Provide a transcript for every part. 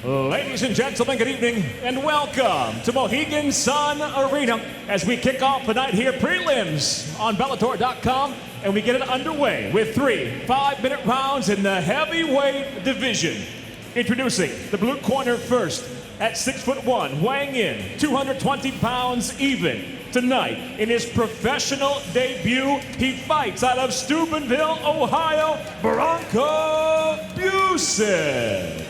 Ladies and gentlemen, good evening and welcome to Mohegan Sun Arena as we kick off the night here, prelims on Bellator.com, and we get it underway with 3 5-minute rounds in the heavyweight division. Introducing the blue corner first at 6'1", weighing in 220 pounds even. Tonight, in his professional debut, he fights out of Steubenville, Ohio, Bronco Busick.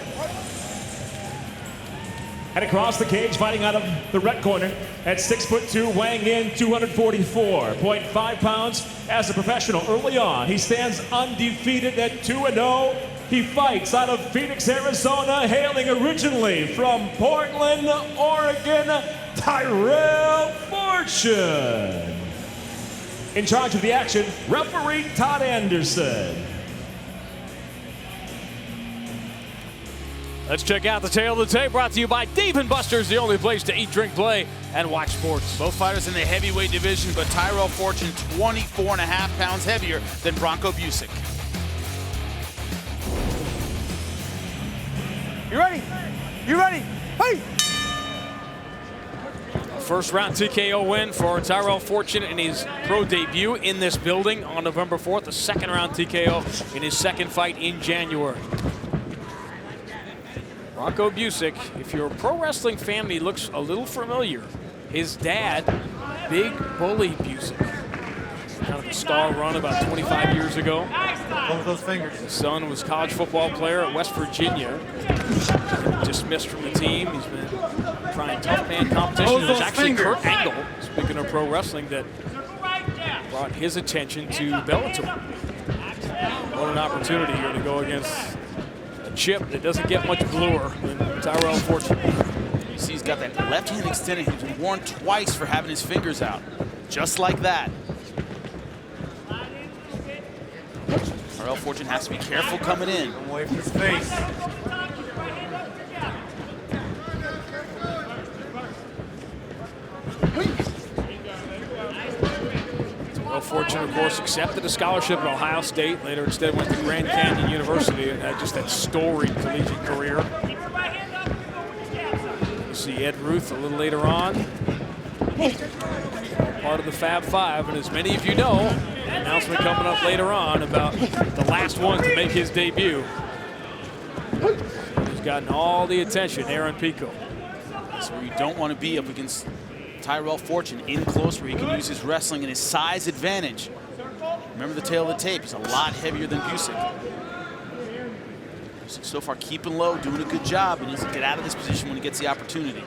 And across the cage, fighting out of the red corner at 6'2", weighing in 244.5 pounds. As a professional early on, he stands undefeated at 2-0. He fights out of Phoenix, Arizona, hailing originally from Portland, Oregon, Tyrell Fortune. In charge of the action, referee Todd Anderson. Let's check out the tail of the tape, brought to you by Dave & Buster's, the only place to eat, drink, play, and watch sports. Both fighters in the heavyweight division, but Tyrell Fortune 24.5 pounds heavier than Bronco Busick. You ready? You ready? Hey! First round TKO win for Tyrell Fortune in his pro debut in this building on November 4th. A second round TKO in his second fight in January. Bronco Busick, if you're a pro wrestling fan, he looks a little familiar. His dad, Big Bully Busick, kind of a star run about 25 years ago. Both those fingers. His son was a college football player at West Virginia. Dismissed from the team. He's been trying tough man competition. It was actually Kurt Angle, speaking of pro wrestling, that brought his attention to Bellator. What an opportunity here to go against a chip that doesn't get much bluer than Tyrell Fortune. You see he's got that left hand extended. He's been warned twice for having his fingers out. Just like that. Tyrell Fortune has to be careful coming in. Away from his face. Tyrell Fortune, of course, accepted a scholarship at Ohio State. Later, instead, went to Grand Canyon University and had just that storied collegiate career. You see Ed Ruth a little later on. Part of the Fab Five, and as many of you know, an announcement coming up later on about the last one to make his debut. He's gotten all the attention, Aaron Pico. That's where you don't want to be, up against Tyrell Fortune, in close where he can use his wrestling and his size advantage. Remember the tail of the tape, he's a lot heavier than Busick. Busick so far keeping low, doing a good job, and needs to get out of this position when he gets the opportunity.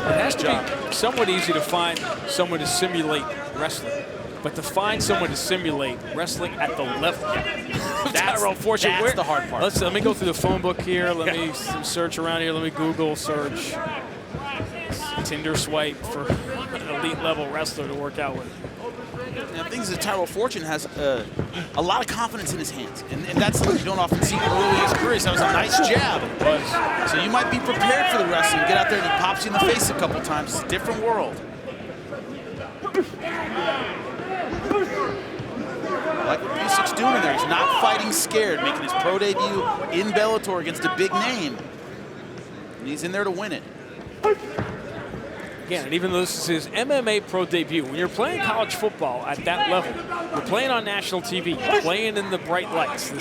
It has to be somewhat easy to find someone to simulate wrestling, but to find someone to simulate wrestling at the level of Tyrell Fortune, that's the hard part. Let me go through the phone book here. Let me search around here. Let me Google search Tinder swipe for an elite level wrestler to work out with. And the thing is that Tyrell Fortune has a lot of confidence in his hands, and that's something you don't often see early in his career. So that was a nice jab. So you might be prepared for the wrestling. Get out there and he pops you in the face a couple times. It's a different world. I like what Busick's doing in there. He's not fighting scared, making his pro debut in Bellator against a big name. And he's in there to win it. Again, and even though this is his MMA pro debut, when you're playing college football at that level, you're playing on national TV, you're playing in the bright lights.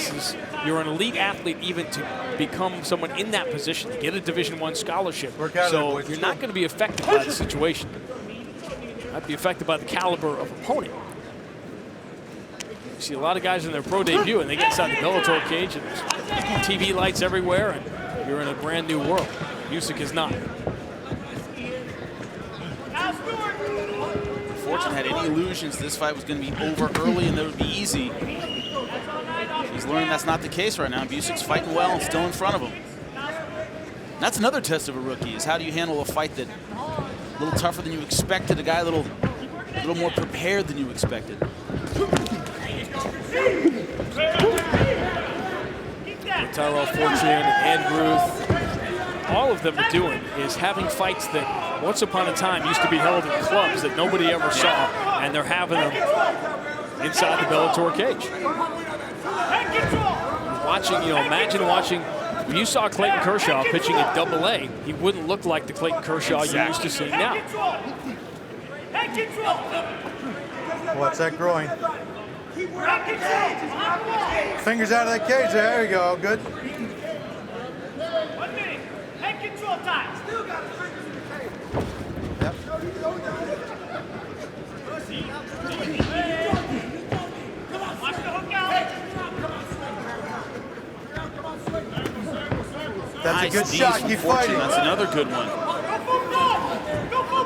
You're an elite athlete even to become someone in that position, to get a Division I scholarship. So you're not going to be affected by the situation. You might be affected by the caliber of opponent. You see a lot of guys in their pro debut, and they get inside the Bellator cage, and there's TV lights everywhere, and you're in a brand new world. Busick is not. Fortune had any illusions this fight was going to be over early and that it would be easy. He's learning that's not the case right now. Busick's fighting well and still in front of him. That's another test of a rookie, is how do you handle a fight that a little tougher than you expected, a guy a little more prepared than you expected. Tyrell Fortune, Ed Ruth, all of them are doing is having fights that once upon a time used to be held in clubs that nobody ever saw, and they're having them inside the Bellator cage. Watching, imagine watching. If you saw Clayton Kershaw pitching at AA, he wouldn't look like the Clayton Kershaw you're used to seeing now. Watch that groin. Fingers out of that cage. There you go. Good. 1 minute. Head control time. Yep. Watch the hook out. That's Nice a good knees shot. from Keep Fortune. fighting. That's another good one.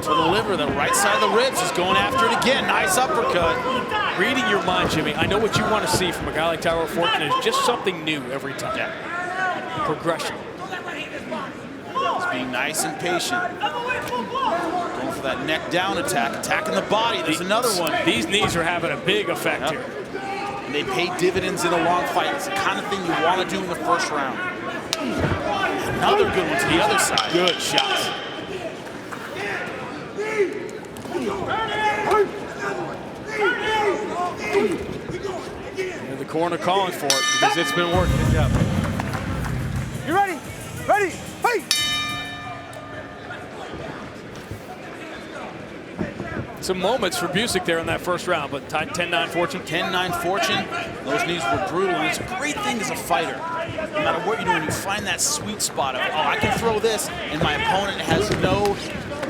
To the liver, the right side of the ribs is going after it again. Nice uppercut. Reading your mind, Jimmy, I know what you want to see from a guy like Tyrell Fortune is just something new every time. Yeah. Progression. He's being nice and patient. Going for that neck down attack, attacking the body. There's another one. These knees are having a big effect here. And they pay dividends in a long fight. It's the kind of thing you want to do in the first round. Another good one to the other side. Good shots. And the corner calling for it because it's been working. Good job. You ready? Ready? Fight! Some moments for Busick there in that first round, but 10-9 Fortune. 10-9 Fortune. Those knees were brutal, and it's a great thing as a fighter. No matter what you're doing, you find that sweet spot of, oh, I can throw this, and my opponent has no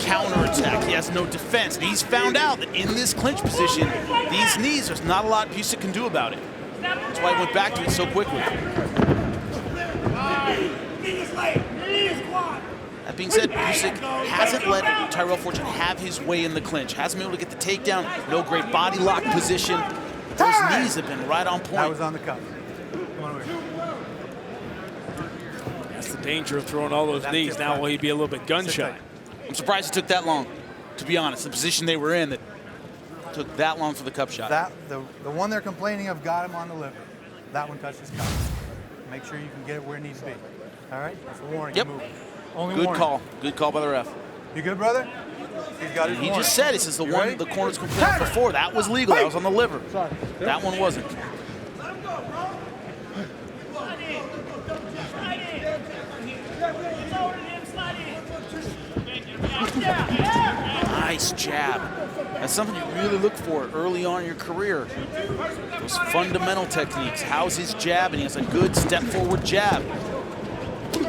counterattack. He has no defense. And he's found out that in this clinch position, these knees, there's not a lot Busick can do about it. That's why he went back to it so quickly. That being said, Busick hasn't let Tyrell Fortune have his way in the clinch. Hasn't been able to get the takedown. No great body lock position. Those knees have been right on point. That was on the cuff. Come on over here. That's the danger of throwing all those knees. Now will he be a little bit gun shy? I'm surprised it took that long, to be honest. The position they were in that took that long for the cup shot. The one they're complaining of got him on the liver. That one touched his cuff. Make sure you can get it where it needs to be. All right? That's a warning. Yep. Only Good warning. call. Good call by the ref. You good, brother? He's got his He warning. just said, he says the You one ready? the corner's complaining before, that was legal. That was on the liver. That one wasn't. Nice jab. That's something you really look for early on in your career. Those fundamental techniques. How's his jab? And he has a good step forward jab.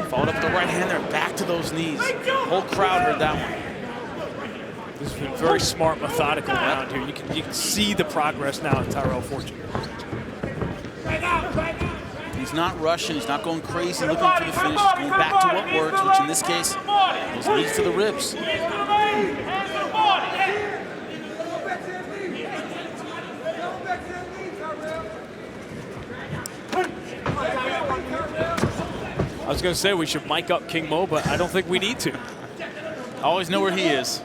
Followed up with the right hand there, back to those knees. Whole crowd heard that one. This has been very smart, methodical around here. You can see the progress now in Tyrell Fortune. He's not rushing. He's not going crazy looking for the finish. He's going back to what works, which in this case, those knees to the ribs. I was going to say we should mic up King Mo, but I don't think we need to. I always know where he is.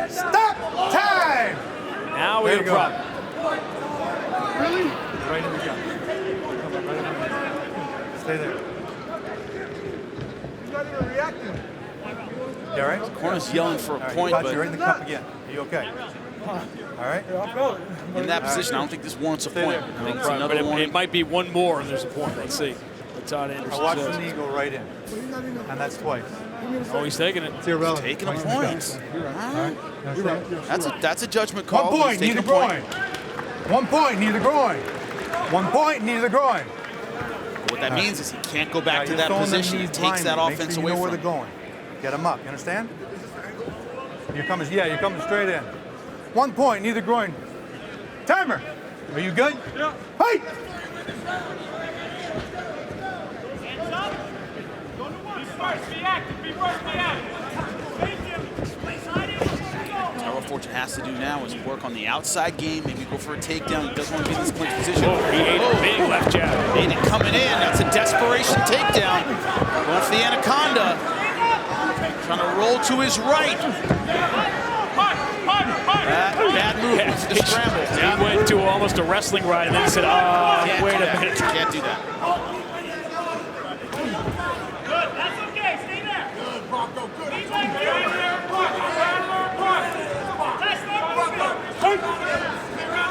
Stop! Time! Now we There have you a go. problem. Really? Right in the gun. Come on, right over here. Stay there. He's not even reacting. You all right? Corner's yelling for a point, Caught you right in but the cup again. Are you okay? All right? in that position, I don't think this warrants a point. I think it's Right, another but one. it might be one more, and there's a point. Let's see what Todd I Anderson watched says. the knee go right in. And that's twice. Oh, he's taking it. It's irrelevant. Taking a point. Right. That's a judgment call. 1 point, He's near the taking a point. groin. 1 point, near the groin. 1 point, near the groin. What that means is he can't go back to You're that throwing them position. It knees takes that blindly. offense Make sure away you know where from they're him. going. Get them up. You understand? You're coming. Yeah, you're coming straight in. 1 point, near the groin. Timer. Are you good? Yeah. Hey! Hands up. Be first, be active, be first, be active. Thank you. What Fortune has to do now is work on the outside game, maybe go for a takedown. He doesn't want to be in this clinch position. Oh, he ate a big left jab. Ate it coming in. That's a desperation takedown. Going for the anaconda. Trying to roll to his right. Bad move. The scramble. He went to almost a wrestling ride and then said, wait a minute. Can't do that. Good, that's okay, stay there. Good, Bronco, good.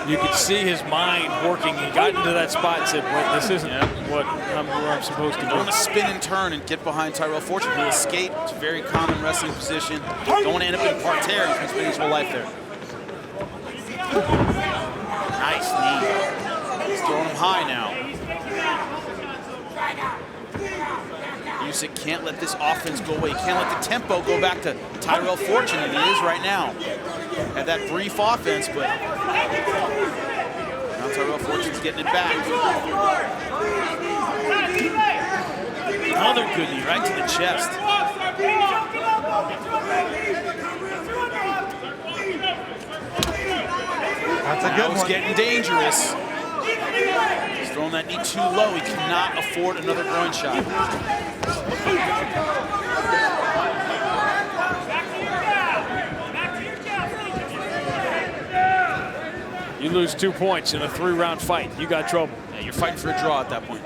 You could see his mind working. He got into that spot and said, wait, this isn't where I'm supposed to Don't want go. to spin and turn and get behind Tyrell Fortune. He'll escape. It's a very common wrestling position. Don't want to end up in parterre. He's been spending his whole life there. Nice knee. He's throwing him high now. Usyk can't let this offense go away. He can't let the tempo go back to Tyrell Fortune, and it is right now. Had that brief offense, but now Tyrell Fortune's getting it back. Another good knee right to the chest. That's a Now good it's one. getting dangerous. He's throwing that knee too low. He cannot afford another groin shot. You lose 2 points in a 3-round fight. You got trouble. Yeah, you're fighting for a draw at that point.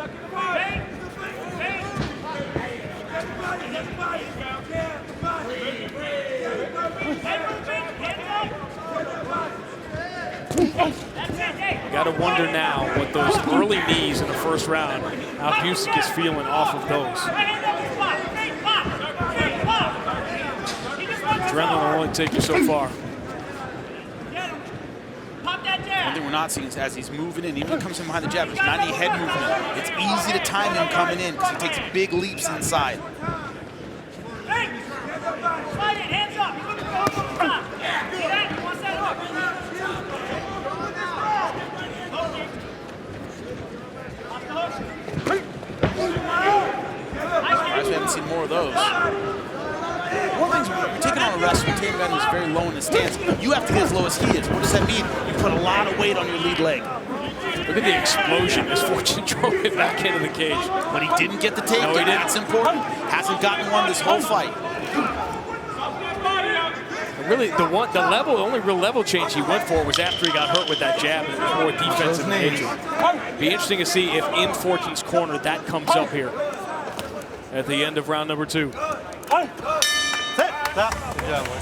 You got to wonder now what those early knees in the first round, how Usyk is feeling off of those. Adrenaline will only take you so far. One thing we're not seeing is as he's moving in, even when he comes in behind the jab, there's not any head movement. It's easy to time him coming in because he takes big leaps inside. We haven't seen more of those. One of the things, when you're taking on a wrestler, you're taking a guy who's very low in the stance, you have to get as low as he is. What does that mean? You put a lot of weight on your lead leg. Look at the explosion as Fortune drove it back into the cage. But he didn't get the takedown. No, he didn't. That's important. Hasn't gotten one this whole fight. Really, the only real level change he went for was after he got hurt with that jab, and it was more defensive in nature. Be interesting to see if in Fortune's corner that comes up here at the end of round number 2. Stop. Good job, boy.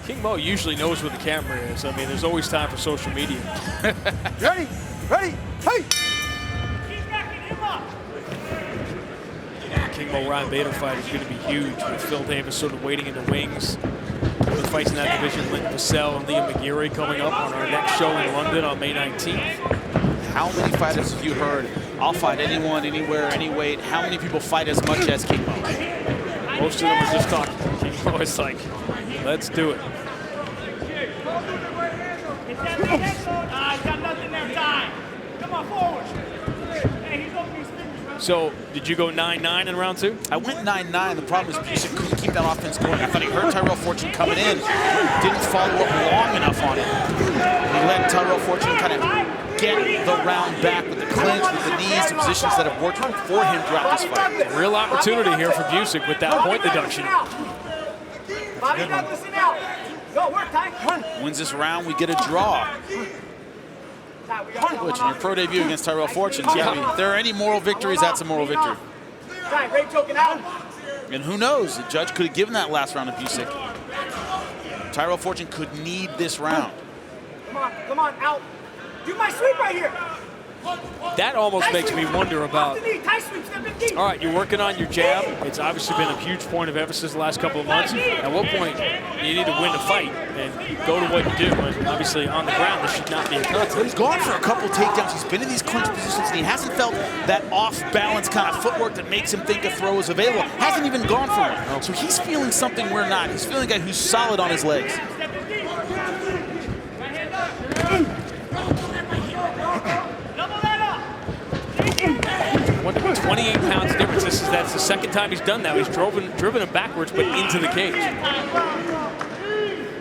King Mo usually knows where the camera is. I mean, there's always time for social media. Ready? Ready? Hey! King Mo Ryan Bader fight is going to be huge with Phil Davis sort of waiting in the wings. The fights in that division, Lynn Vassell and Liam McGeary coming up on our next show in London on May 19th. How many fighters have you heard? I'll fight anyone, anywhere, any weight. How many people fight as much as King Mo? Most of them are just talking. King Mo is like, let's do it. He's got nothing there, time. Come on, forward. Hey, he's opening his fingers. So, did you go 9-9 in round 2? I went 9-9. The problem is Usyk couldn't keep that offense going. I thought he heard Tyrell Fortune coming in. Didn't follow up long enough on it. He let Tyrell Fortune kind of get the round back with the clinch, with the knees, the positions that have worked for him throughout this fight. Real opportunity here for Usyk with that point deduction. Bobby, listen out. Go, work, Ty. Wins this round, we get a draw. Which in your pro debut against Tyrell Fortune, yeah, if there are any moral victories, that's a moral victory. Ty, Ray choking out. And who knows, the judge could have given that last round of Usyk. Tyrell Fortune could need this round. Come on, out. Do my sweep right here. That almost makes me wonder about, Tie sweep, step in deep. all right, you're working on your jab. It's obviously been a huge point of emphasis the last couple of months. At what point you need to win a fight and go to what you do? And obviously on the ground, this should not be a contest. He's gone for a couple takedowns. He's been in these clinch positions, and he hasn't felt that off-balance kind of footwork that makes him think a throw is available. Hasn't even gone for one. So he's feeling something we're not. He's feeling a guy who's solid on his legs. What, 28 pounds difference. That's the second time he's done that. He's driven him backwards, but into the cage.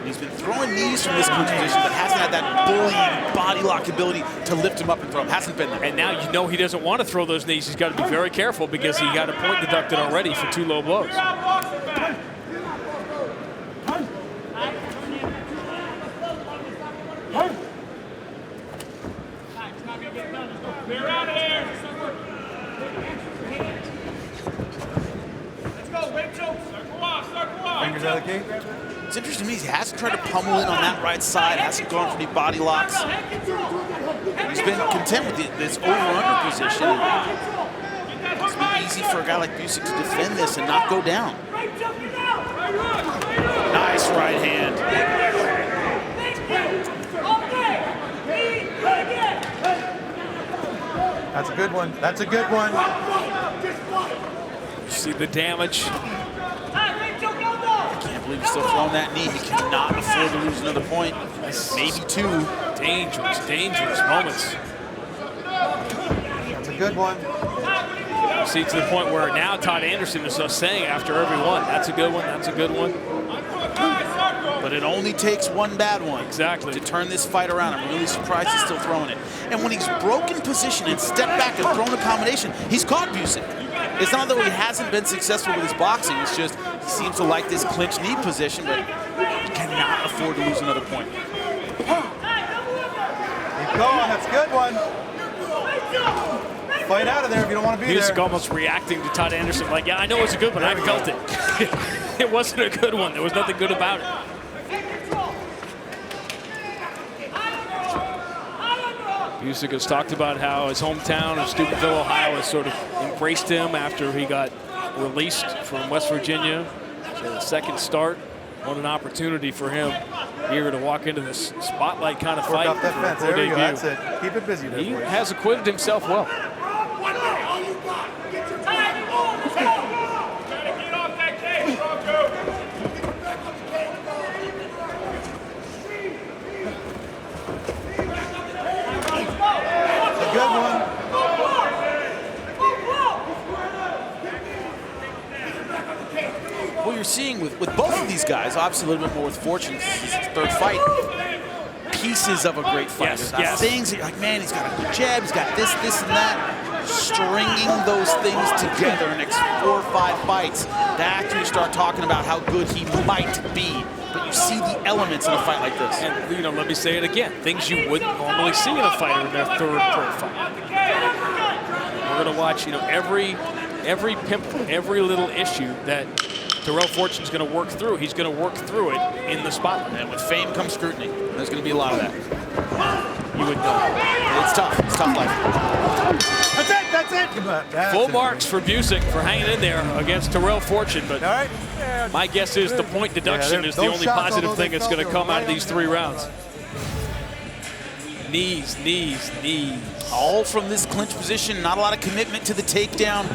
He's been throwing knees from this clinch position, but hasn't had that bullying body lock ability to lift him up and throw him. Hasn't been there. And now you know he doesn't want to throw those knees. He's got to be very careful because he got a point deducted already for 2 low blows. Clear out of there. Let's go, Rachel. Circle off. Fingers out of the key. It's interesting to me, he hasn't tried to pummel in on that right side, hasn't gone for any body locks. He's been content with this over-under position. It's been easy for a guy like Busick to defend this and not go down. Nice right hand. That's a good one. That's a good one. See the damage. I can't believe he's still throwing that knee. He cannot afford to lose another point. Maybe two. Dangerous moments. That's a good one. See, to the point where now Todd Anderson is just saying after every one, that's a good one, that's a good one. But it only takes one bad one Exactly. to turn this fight around. I'm really surprised he's still throwing it. And when he's broken position and stepped back and thrown a combination, he's caught Busick. It's not that he hasn't been successful with his boxing. It's just he seems to like this clinch knee position, but he cannot afford to lose another point. Keep going. That's a good one. Fight out of there if you don't want to be Busick there. almost reacting to Todd Anderson like, yeah, I know it's a good one, I felt it. It wasn't a good one, there was nothing good about it. Busick has talked about how his hometown of Steubenville, Ohio, has sort of embraced him after he got released from West Virginia. So the second start, what an opportunity for him here to walk into this spotlight kind of Work fight. off that fence. for a There you go. debut. That's it. Keep it busy there, He boys. has acquitted himself well. Get off that cage, Bronco. Good one. What you're seeing with both of these guys, obviously a little bit more with Fortune, this is his third fight, pieces of a great fighter. Yes, Not yes. things that you're like, man, he's got a good jab, he's got this, and that. Stringing those things together in next 4 or 5 fights, that's when you start talking about how good he might be. But you see the elements in a fight like this. And, you know, let me say it again. Things you wouldn't normally see in a fighter in their third pro fight. We're going to watch, you know, every pimple, every little issue that Terrell Fortune's going to work through. He's going to work through it in the spotlight. And with fame comes scrutiny. There's going to be a lot of that. You would know. It's tough. It's tough life. That's it. That's it. Come on. That's Full it. marks for Busick for hanging in there against Terrell Fortune, but All right. my guess is the point deduction is the those only shots, positive although thing they that's going to felt come they were out of these 3 rounds. Knees, knees, knees. All from this clinch position. Not a lot of commitment to the takedown.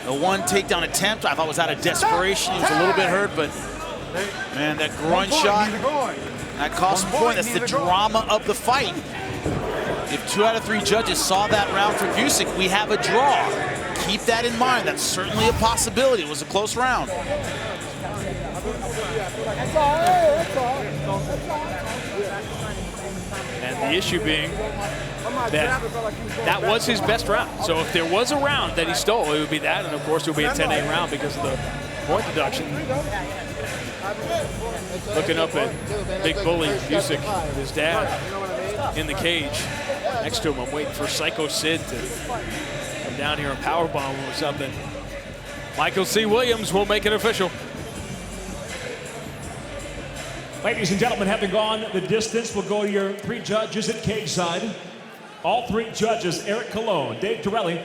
The one takedown attempt I thought was out of desperation. He was a little bit hurt, but man, that groin shot, that cost him a point. That's the drama of the fight. If 2 out of 3 judges saw that round for Busick, we have a draw. Keep that in mind. That's certainly a possibility. It was a close round. And the issue being that that was his best round. So if there was a round that he stole, it would be that, and of course it would be a 10-8 round because of the point deduction. Looking up at Big Bully Busick with his dad in the cage next to him. I'm waiting for Psycho Sid to come down here and powerbomb him or something. Michael C. Williams will make it official. Ladies and gentlemen, having gone the distance, we'll go to your 3 judges at cage side. All 3 judges, Eric Colon, Dave Torelli,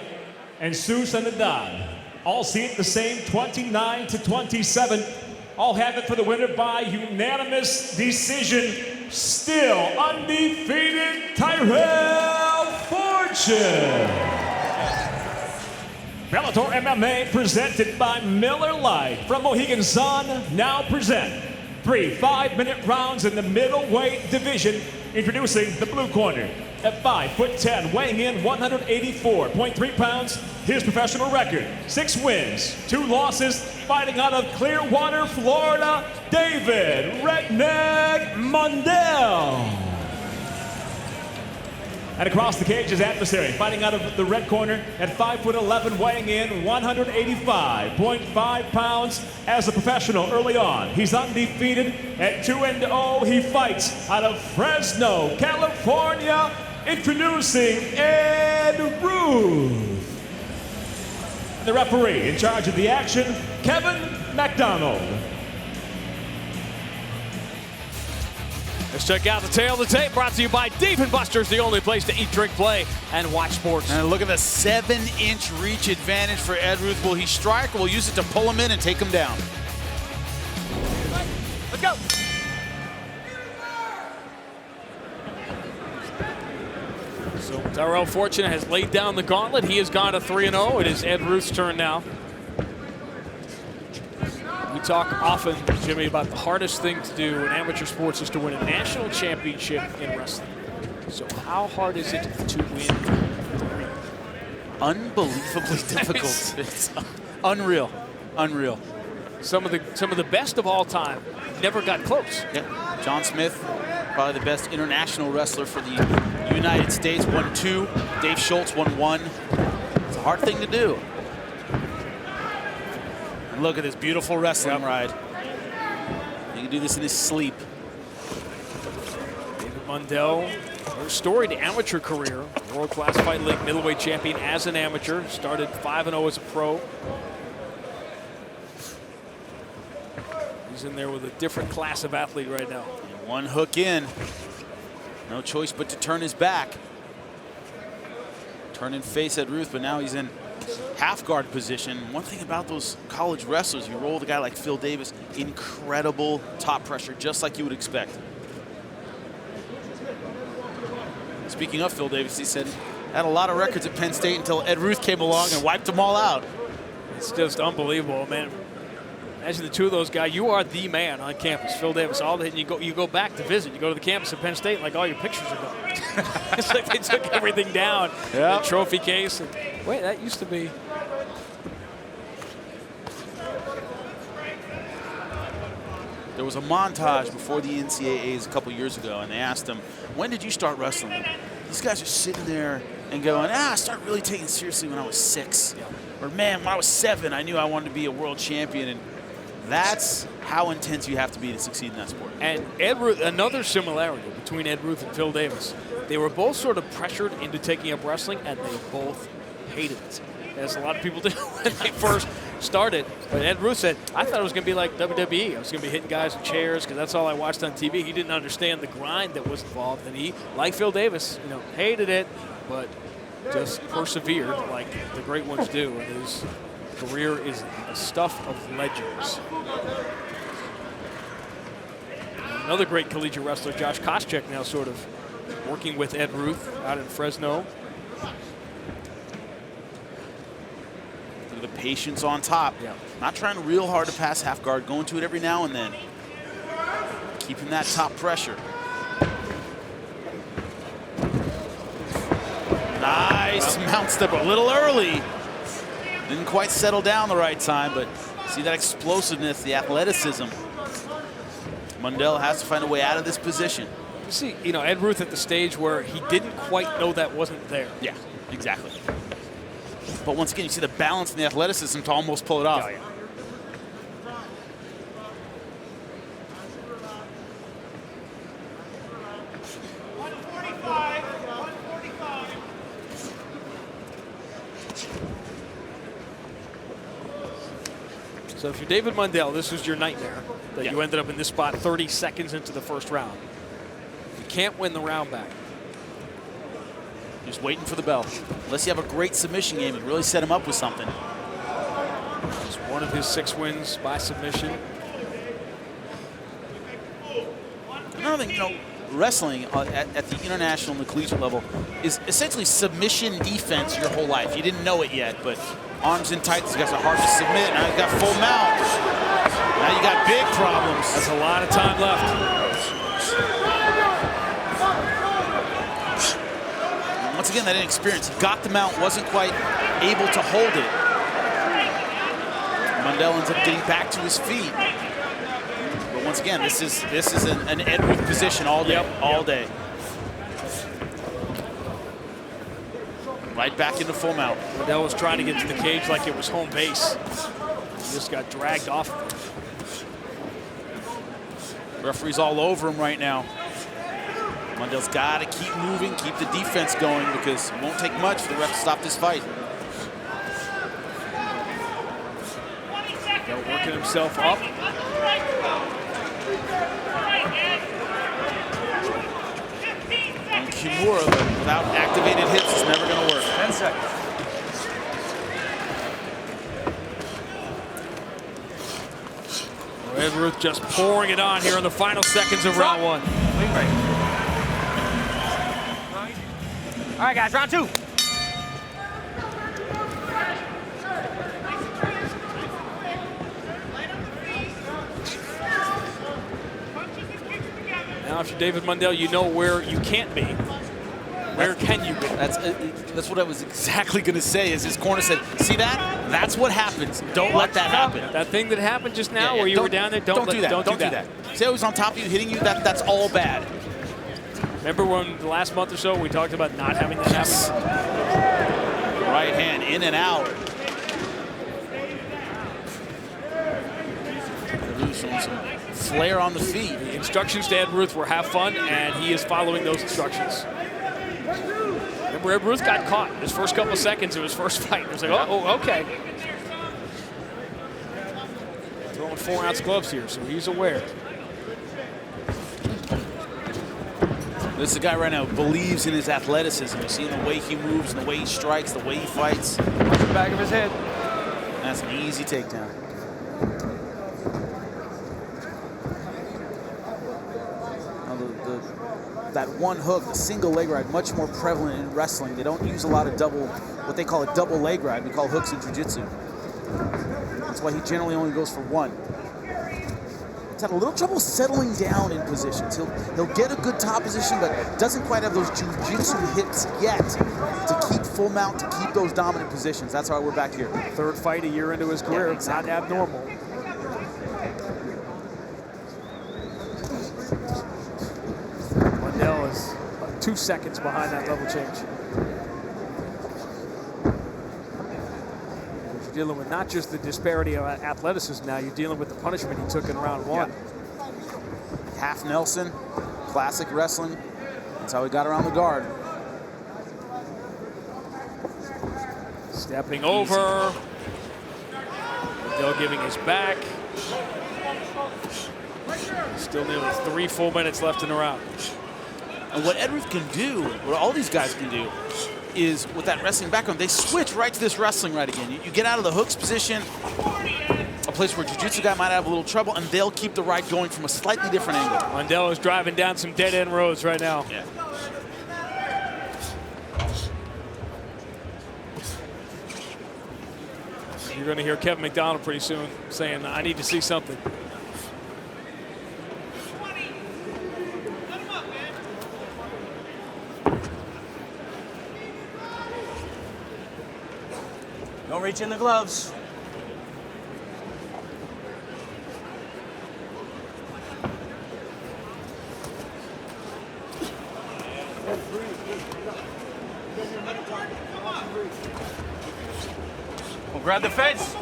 and Sue Sanadad, all see it the same, 29-27. All have it for the winner by unanimous decision. Still undefeated, Tyrell Fortune. Bellator MMA presented by Miller Lite from Mohegan Sun now present 3 5-minute rounds in the middleweight division. Introducing the blue corner at 5'10", weighing in 184.3 pounds. His professional record: 6 wins, 2 losses. Fighting out of Clearwater, Florida, David Redneck Mundell. And across the cage, his adversary, fighting out of the red corner at 5'11", weighing in 185.5 pounds. As a professional early on, he's undefeated at 2-0. He fights out of Fresno, California. Introducing Ed Ruth. The referee in charge of the action, Kevin McDonald. Let's check out the tail of the tape, brought to you by Dave & Buster's, the only place to eat, drink, play, and watch sports. And look at the 7-inch reach advantage for Ed Ruth. Will he strike, or will he use it to pull him in and take him down? Let's go. So Tyrell Fortune has laid down the gauntlet. He has gone to 3-0. It is Ed Ruth's turn now. We talk often, Jimmy, about the hardest thing to do in amateur sports is to win a national championship in wrestling. So how hard is it to win? Unbelievably difficult. It's unreal. Unreal. Some of the best of all time never got close. Yeah. John Smith, probably the best international wrestler for the United States, won 2. Dave Schultz won 1. It's a hard thing to do. And look at this beautiful wrestling ride. He can do this in his sleep. David Mundell, her storied amateur career, World-Class Fight League middleweight champion as an amateur, started 5-0 as a pro. He's in there with a different class of athlete right now. One hook in. No choice but to turn his back. Turn and face Ed Ruth, but now he's in half guard position. One thing about those college wrestlers, you roll with a guy like Phil Davis, incredible top pressure, just like you would expect. Speaking of Phil Davis, he said had a lot of records at Penn State until Ed Ruth came along and wiped them all out. It's just unbelievable, man. Imagine the two of those guys. You are the man on campus, Phil Davis. All the, you go back to visit. You go to the campus at Penn State, and like all your pictures are gone. It's like they took everything down. Yeah. The trophy case. And, wait, that used to be. There was a montage before the NCAAs a couple years ago, and they asked him, when did you start wrestling? These guys are sitting there and going, I started really taking it seriously when I was 6. Yeah. Or, man, when I was 7, I knew I wanted to be a world champion. And that's how intense you have to be to succeed in that sport. And Ed Ruth, another similarity between Ed Ruth and Phil Davis. They were both sort of pressured into taking up wrestling, and they both hated it, as a lot of people did when they first started. But Ed Ruth said, I thought it was going to be like WWE. I was going to be hitting guys with chairs because that's all I watched on TV. He didn't understand the grind that was involved, and he, like Phil Davis, hated it, but just persevered like the great ones do. And his career is the stuff of legends. Another great collegiate wrestler, Josh Koscheck, now sort of working with Ed Ruth out in Fresno. Look at the patience on top. Yeah. Not trying real hard to pass half guard, going to it every now and then. Keeping that top pressure. Nice mount step, a little early. Didn't quite settle down the right time, but see that explosiveness, the athleticism. Mundell has to find a way out of this position. You see, Ed Ruth at the stage where he didn't quite know that wasn't there. Yeah, exactly. But once again, you see the balance and the athleticism to almost pull it off. Oh, yeah. So if you're David Mundell, this was your nightmare, that you ended up in this spot 30 seconds into the first round. You can't win the round back. Just waiting for the bell. Unless you have a great submission game and really set him up with something. Just one of his 6 wins by submission. Another thing, wrestling at the international and the collegiate level is essentially submission defense your whole life. You didn't know it yet, but arms in tight, these guys are hard to submit. Now he's got full mount. Now you got big problems. That's a lot of time left. Once again, that inexperience. He got the mount, wasn't quite able to hold it. Mundell ends up getting back to his feet. But once again, this is an Ed Ruth position all day, all day. Right back into full mount. Mandel was trying to get to the cage like it was home base. He just got dragged off of it. Referee's all over him right now. Mandel's got to keep moving, keep the defense going, because it won't take much for the ref to stop this fight. Mandel working himself up. And Kimura, without activated hits, is never going to work. 10 seconds. Ed Ruth just pouring it on here in the final seconds of round one. Clean break. All right, guys, round 2. Now, if you're David Mundell, you know where you can't be. Where can you be? That's what I was exactly going to say. Is his corner said, "See that? That's what happens. Don't let that happen." That thing that happened just now, where you were down there, don't do that. Don't do that. See how he's on top of you, hitting you? That's all bad. Remember when the last month or so we talked about not having that happen? Right hand in and out. Showing some flair on the feet. The instructions to Ed Ruth were have fun, and he is following those instructions. Remember, Ed Ruth got caught his first couple of seconds of his first fight. It was like, oh, okay. Throwing 4-ounce gloves here, so he's aware. This is a guy right now who believes in his athleticism. You see the way he moves, and the way he strikes, the way he fights. Watch the back of his head. That's an easy takedown. That one hook, the single leg ride, much more prevalent in wrestling. They don't use a lot of what they call a double leg ride. We call hooks in jiu-jitsu. That's why he generally only goes for one. He's had a little trouble settling down in positions. He'll get a good top position, but doesn't quite have those jiu-jitsu hits yet to keep full mount, to keep those dominant positions. That's why we're back here. Third fight a year into his career. Yeah, exactly. Not abnormal. Mundell is 2 seconds behind that level change. You're dealing with not just the disparity of athleticism now, you're dealing with the punishment he took in round one. Yeah. Half Nelson, classic wrestling. That's how he got around the guard. Stepping over. Mundell giving his back. Still nearly 3 full minutes left in the round. And what Ed Ruth can do, what all these guys can do, is with that wrestling background, they switch right to this wrestling right again. You get out of the hooks position, a place where a jiu-jitsu guy might have a little trouble, and they'll keep the ride going from a slightly different angle. Mundell is driving down some dead-end roads right now. Yeah. You're going to hear Kevin McDonald pretty soon saying, I need to see something. Don't reach in the gloves. We'll grab the fence.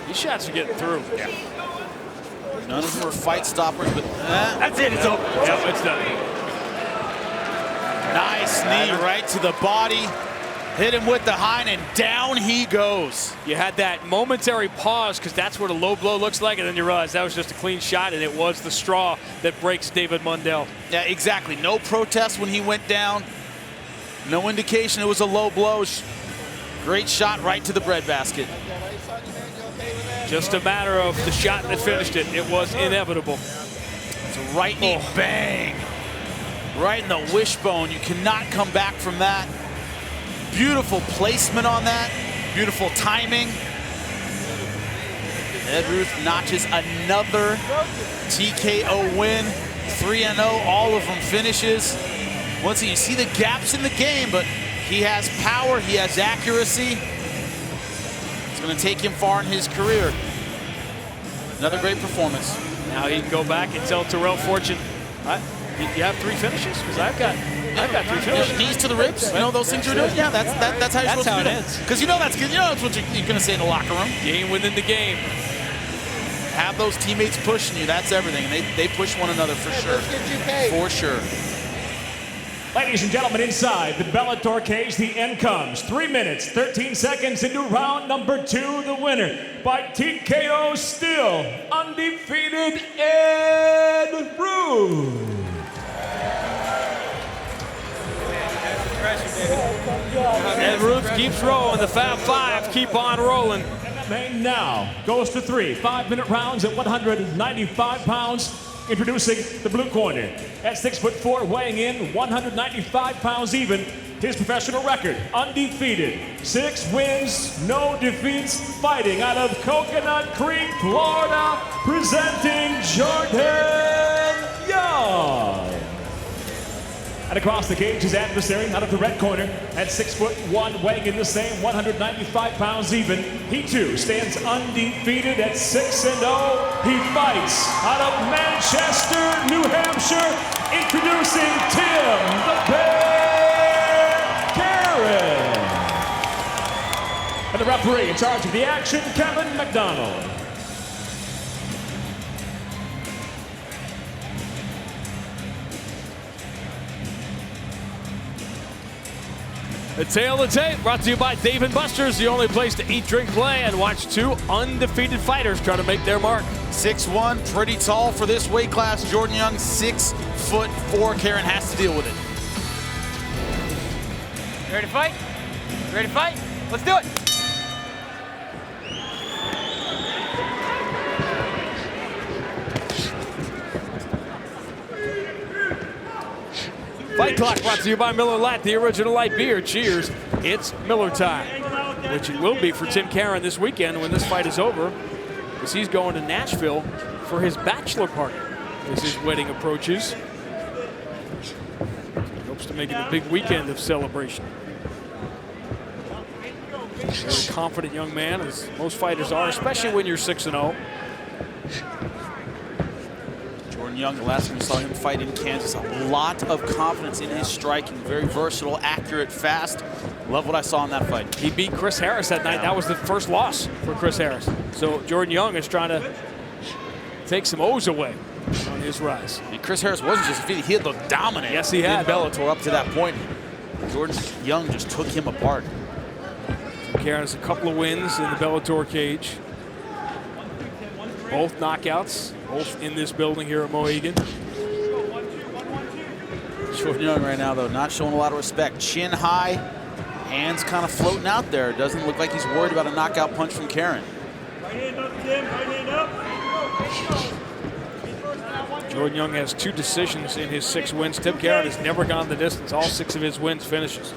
These shots are getting through. Yeah. None of them are fight stoppers, but That's it. It's over. Yep, it's done. nice knee right to the body. Hit him with the hind, and down he goes. You had that momentary pause because that's what a low blow looks like, and then you realize that was just a clean shot, and it was the straw that breaks David Mundell. Yeah, exactly. No protest when he went down. No indication it was a low blow. Great shot right to the breadbasket. Just a matter of the shot that finished it. It was inevitable. It's a right knee, bang. Right in the wishbone. You cannot come back from that. Beautiful placement on that. Beautiful timing. Ed Ruth notches another TKO win. 3-0, all of them finishes. Once again, you see the gaps in the game, but he has power, he has accuracy. It's going to take him far in his career. Another great performance. Now he can go back and tell Terrell Fortune, you have 3 finishes? Because I've got I got three. Knees to the ribs. You know those things you're doing? Yeah, that's how you're supposed to do it. Because you know that's good. You know that's what you're going to say in the locker room. Game within the game. Have those teammates pushing you. That's everything. And they push one another for sure. For sure. Ladies and gentlemen, inside the Bellator cage, the end comes. 3 minutes, 13 seconds into round number 2. The winner by TKO, still undefeated, Ed Ruth. Ed Ruth keeps rolling. The Fab Five keep on rolling. MMA now goes to 3 5-minute rounds at 195 pounds. Introducing the blue corner at 6'4", weighing in 195 pounds even. His professional record, undefeated, 6 wins, no defeats, fighting out of Coconut Creek, Florida, presenting Jordan Young. And across the cage, his adversary out of the red corner at 6'1", weighing in the same 195 pounds even. He too stands undefeated at 6-0. He fights out of Manchester, New Hampshire. Introducing Tim the Bear Garrett. And the referee in charge of the action, Kevin McDonald. The Tale of the Tape brought to you by Dave & Buster's, the only place to eat, drink, play, and watch 2 undefeated fighters try to make their mark. 6'1", pretty tall for this weight class. Jordan Young, 6'4". Karen has to deal with it. You ready to fight? You ready to fight? Let's do it. Fight Clock brought to you by Miller Lite, the original light beer. Cheers, it's Miller time. Which it will be for Tim Karen this weekend when this fight is over, as he's going to Nashville for his bachelor party as his wedding approaches. He hopes to make it a big weekend of celebration. Very confident young man, as most fighters are, especially when you're 6-0. Jordan Young, the last time we saw him fight in Kansas, a lot of confidence in his striking. Very versatile, accurate, fast. Love what I saw in that fight. He beat Chris Harris that night. That was the first loss for Chris Harris. So Jordan Young is trying to take some O's away on his rise. And Chris Harris wasn't just defeated, he had looked dominant. Yes, he had. In Bellator up to that point. Jordan Young just took him apart. Karen has a couple of wins in the Bellator cage. Both knockouts, both in this building here at Mohegan. Jordan Young right now, though, not showing a lot of respect. Chin high, hands kind of floating out there. Doesn't look like he's worried about a knockout punch from Karen. Right hand up, Tim. Right hand up. Jordan Young has 2 decisions in his 6 wins. Tim Karen has never gone the distance. All 6 of his wins finishes.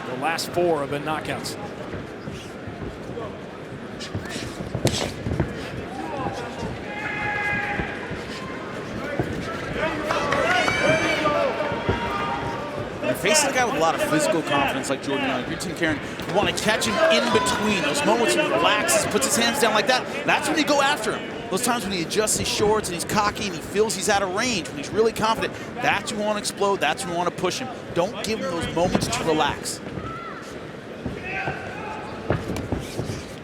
The last 4 have been knockouts. Facing a guy with a lot of physical confidence like Jordan Young, if you're Tim Karen, you want to catch him in between. Those moments when he relaxes, puts his hands down like that, that's when you go after him. Those times when he adjusts his shorts and he's cocky and he feels he's out of range, when he's really confident, that's when you want to explode, that's when you want to push him. Don't give him those moments to relax.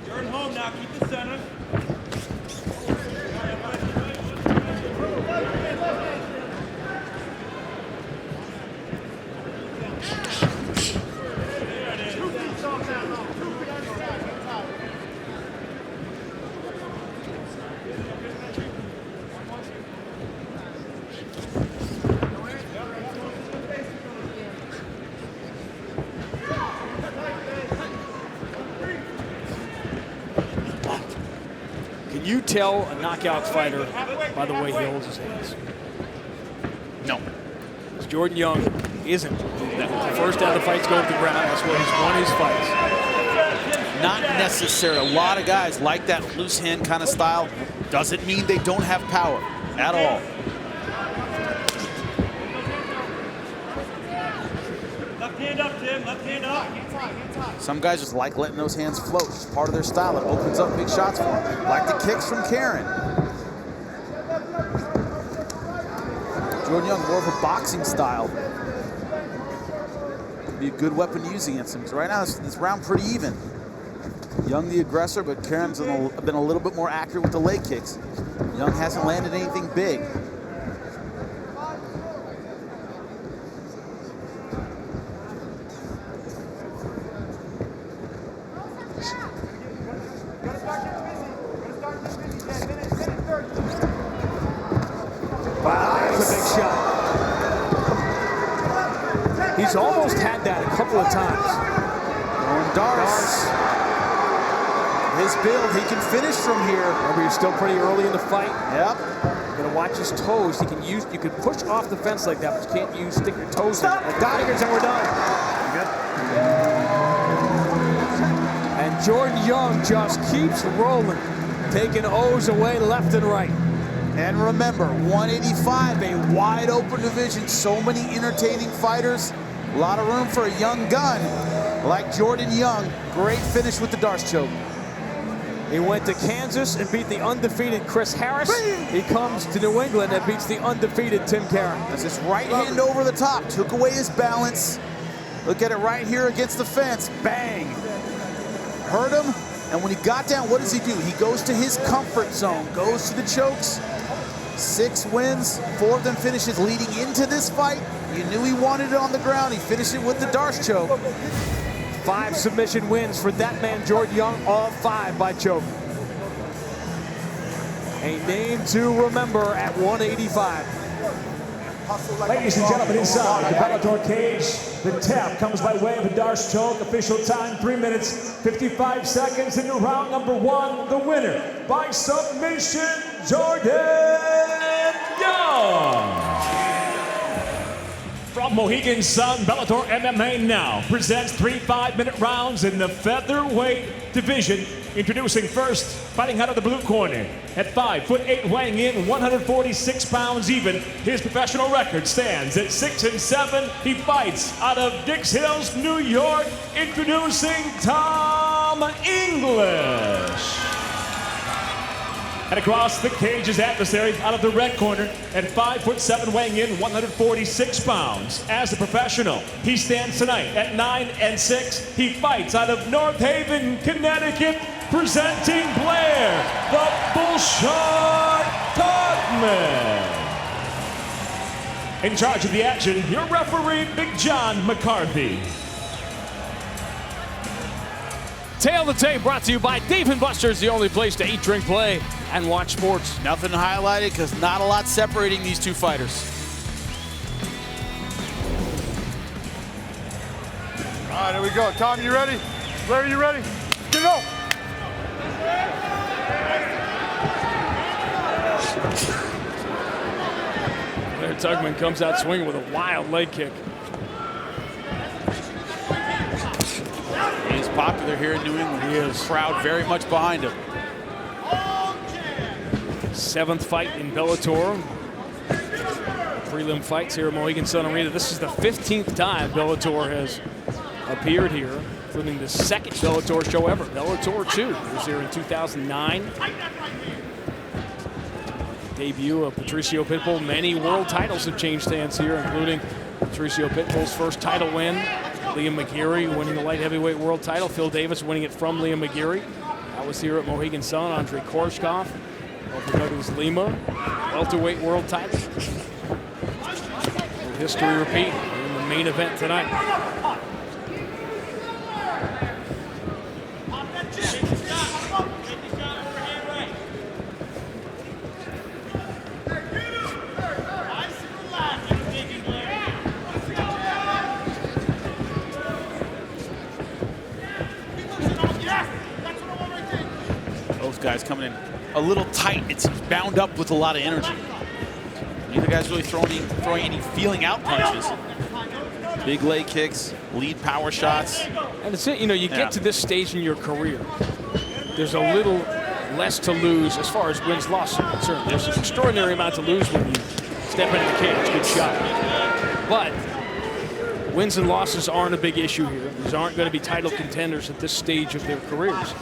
Turn home now. Keep the center. Can you tell a knockout fighter by the way he holds his hands? No. Jordan Young isn't. The first out of the fights go to the ground. That's where he's won his fights. Not necessarily. A lot of guys like that loose hand kind of style. Doesn't mean they don't have power at all. Left hand up, Tim. Left hand up. Some guys just like letting those hands float. It's part of their style. It opens up big shots for them. Like the kicks from Karen. Jordan Young, more of a boxing style. be a good weapon to use against him. Because right now, this round pretty even. Young the aggressor, but Karen's been a little bit more accurate with the leg kicks. Young hasn't landed anything big. Wow, that's a big shot. He's almost had that a couple of times. Darce. His build, he can finish from here. Remember, you're still pretty early in the fight. Yep. You're gonna watch his toes. You can push off the fence like that, but you can't stick your toes in. Like Tigers, and we're done. Good. And Jordan Young just keeps rolling, taking O's away left and right. And remember, 185, a wide open division. So many entertaining fighters. A lot of room for a young gun like Jordan Young. Great finish with the Darce choke. He went to Kansas and beat the undefeated Chris Harris. He comes to New England and beats the undefeated Tim Karen. As his right hand over the top, took away his balance. Look at it right here against the fence. Bang. Hurt him. And when he got down, what does he do? He goes to his comfort zone, goes to the chokes. 6 wins, 4 of them finishes leading into this fight. You knew he wanted it on the ground. He finished it with the Darce choke. 5 submission wins for that man, Jordan Young, all 5 by choke. A name to remember at 185. Ladies and gentlemen, inside the Bellator cage, the tap comes by way of a Darce choke. Official time, 3 minutes, 55 seconds into round number 1. The winner by submission, Jordan Young. From Mohegan Sun, Bellator MMA now presents 3 5-minute rounds in the featherweight division. Introducing first, fighting out of the blue corner. At 5'8", weighing in 146 pounds even. His professional record stands at 6-7. He fights out of Dix Hills, New York. Introducing Tom English. And across the cage, his adversary out of the red corner at 5'7", weighing in 146 pounds. As a professional, he stands tonight at 9-6. He fights out of North Haven, Connecticut, presenting Blair, the Bullshot Dogman. In charge of the action, your referee, Big John McCarthy. Tail the Tape brought to you by Dave & Buster's, the only place to eat, drink, play, and watch sports. Nothing highlighted because not a lot separating these two fighters. All right, here we go. Tom, you ready? Blair, you ready? Get it up. Blair Tugman comes out swinging with a wild leg kick. He's popular here in New England. He is. Crowd very much behind him. 7th fight in Bellator. Prelim fights here at Mohegan Sun Arena. This is the 15th time Bellator has appeared here, including the 2nd Bellator show ever. Bellator 2 was here in 2009. Debut of Patricio Pitbull. Many world titles have changed hands here, including Patricio Pitbull's first title win. Liam McGeary winning the light heavyweight world title. Phil Davis winning it from Liam McGeary. That was here at Mohegan Sun. Andrei Korshkov. Douglas Lima, welterweight world title. History repeat in the main event tonight. Both guys coming in a little tight. It's bound up with a lot of energy. Neither guy's really throwing any feeling out punches. Big leg kicks, lead power shots. And it's it, you know, you get to this stage in your career, there's a little less to lose as far as wins, losses are concerned. There's an extraordinary amount to lose when you step into the cage. Good shot. But wins and losses aren't a big issue here. These aren't going to be title contenders at this stage of their careers.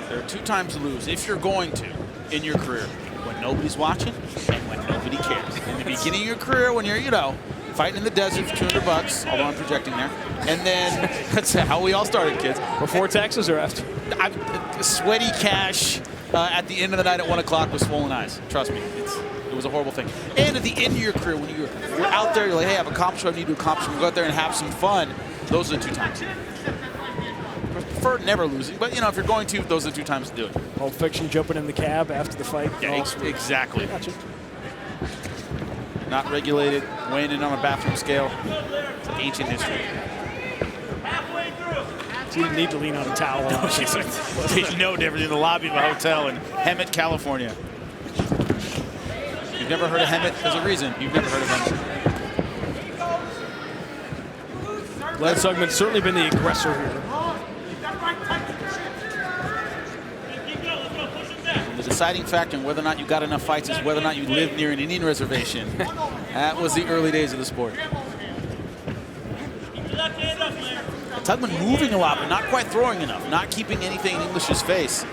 There are 2 times to lose, if you're going to, in your career. When nobody's watching and when nobody cares. In the beginning of your career, when you're, you know, fighting in the desert for $200, although I'm projecting there. And then that's how we all started, kids. Before taxes or after? Sweaty cash at the end of the night at 1 o'clock with swollen eyes. Trust me, it was a horrible thing. And at the end of your career, when you're out there, you're like, hey, I've accomplished what I need to accomplish. We'll go out there and have some fun. Those are the 2 times. I prefer never losing, but you know, if you're going to, those are the 2 times to do it. Pulp Fiction jumping in the cab after the fight. Yeah, exactly. Gotcha. Not regulated, weighing in on a bathroom scale. It's ancient history. So you didn't need to lean on a towel. No, it's no different in the lobby of a hotel in Hemet, California. You've never heard of Hemet? There's a reason you've never heard of Hemet. Glenn Sugman's certainly been the aggressor here. The deciding factor in whether or not you got enough fights is whether or not you live near an Indian reservation. That was the early days of the sport. Tugman moving a lot, but not quite throwing enough, not keeping anything in English's face.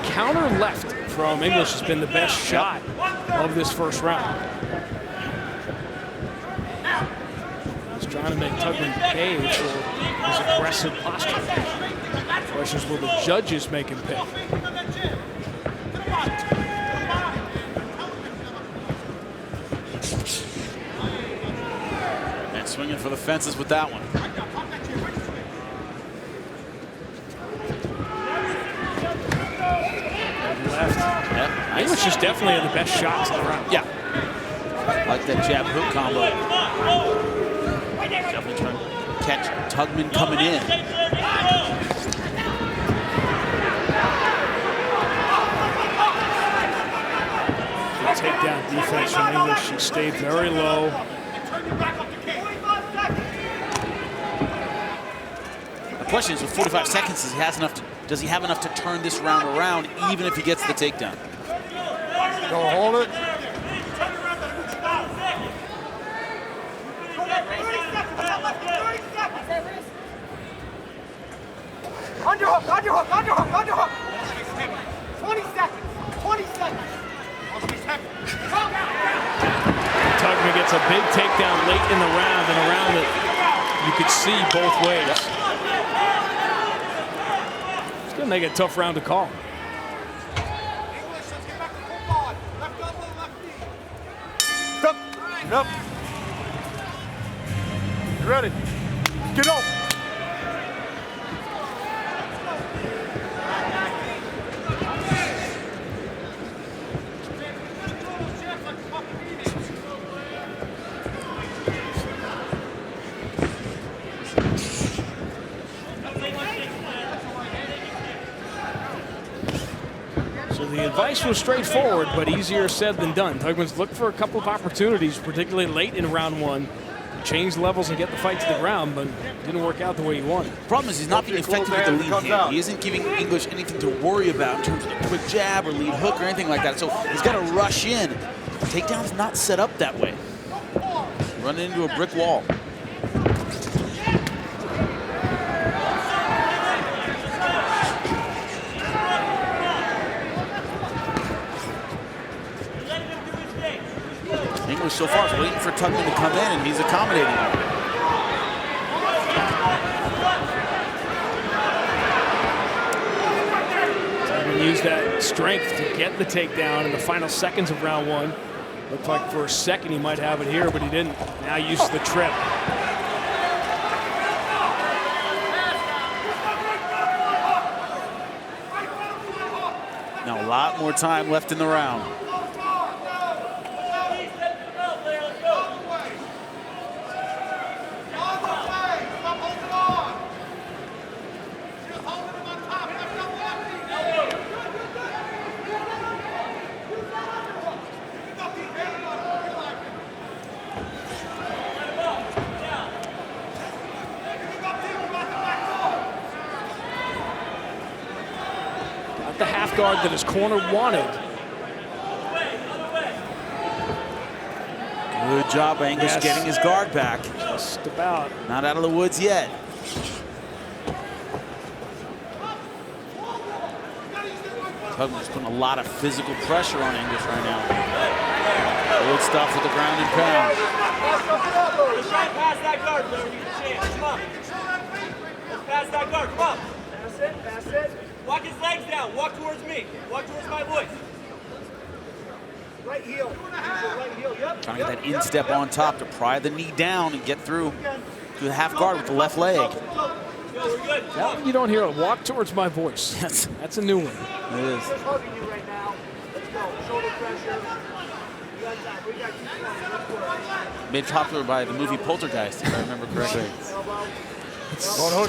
Counter left from English has been the best shot of this first round. He's trying to make Tugman pay for his aggressive posture. The question is, will the judges make him pay? And swinging for the fences with that one. English is definitely the best shots in the round. Yeah. Like that jab hook combo. Definitely trying to catch Tugman coming in. Good takedown defense from English. He stayed very low. The question is, with 45 seconds, does he have enough to turn this round around, even if he gets the takedown? Go hold it. Underhook, underhook, underhook, underhook. 20 seconds, 20 seconds. Tugman gets a big takedown late in the round, and a round that you could see both ways. It's going to make it a tough round to call. Yep. You ready? Get up. So the advice was straightforward, but easier said than done. Tugman's looked for a couple of opportunities, particularly late in round 1, to change levels and get the fight to the ground, but didn't work out the way he wanted. The problem is he's not being effective with the lead hand. He isn't giving English anything to worry about in terms of a quick jab or lead hook or anything like that. So he's got to rush in. Takedown's not set up that way. Running into a brick wall. English so far is waiting for Tugman to come in, and he's accommodating him. Tugman used that strength to get the takedown in the final seconds of round 1. Looked like for a second he might have it here, but he didn't. Now uses the trip. Now a lot more time left in the round. guard that his corner wanted. Good job by English getting his guard back. Just about. Not out of the woods yet. Tugman's putting a lot of physical pressure on English right now. Good stuff with the ground and pound. Let's try and pass that guard, Blair. We get a chance. Come on. Let's pass that guard. Come on. Pass it. Pass it. Walk his legs down. Walk towards me. Walk towards my voice. Right heel. Right heel. Yep. Trying to get that instep on top to pry the knee down and get through to the half guard with the left leg. That one you don't hear. Walk towards my voice. That's a new one. It is. Just hugging you right now. Let's go. Shoulder pressure. We got time. We got 2 points. Let's work. Made popular by the movie Poltergeist, if I remember correctly.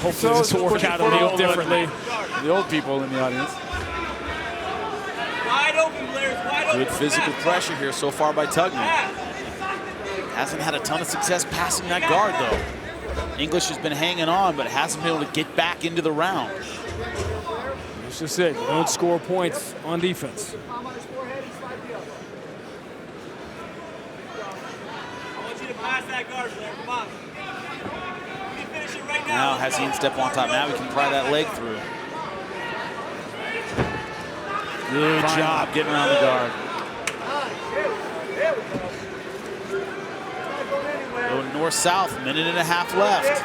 Hopefully this will work out a little differently. The old people in the audience. Wide open, Blair. It's wide open. Good physical pressure here so far by Tugman. Hasn't had a ton of success passing that guard, though. English has been hanging on, but hasn't been able to get back into the round. That's just it. You don't score points on defense. Palm on his forehead and slide the elbow. I want you to pass that guard, Blair. Come on. You can finish it right now. Now has the instep on top. Now we can pry that leg through. Good job getting around the guard. There we go. Going north-south, minute and a half left.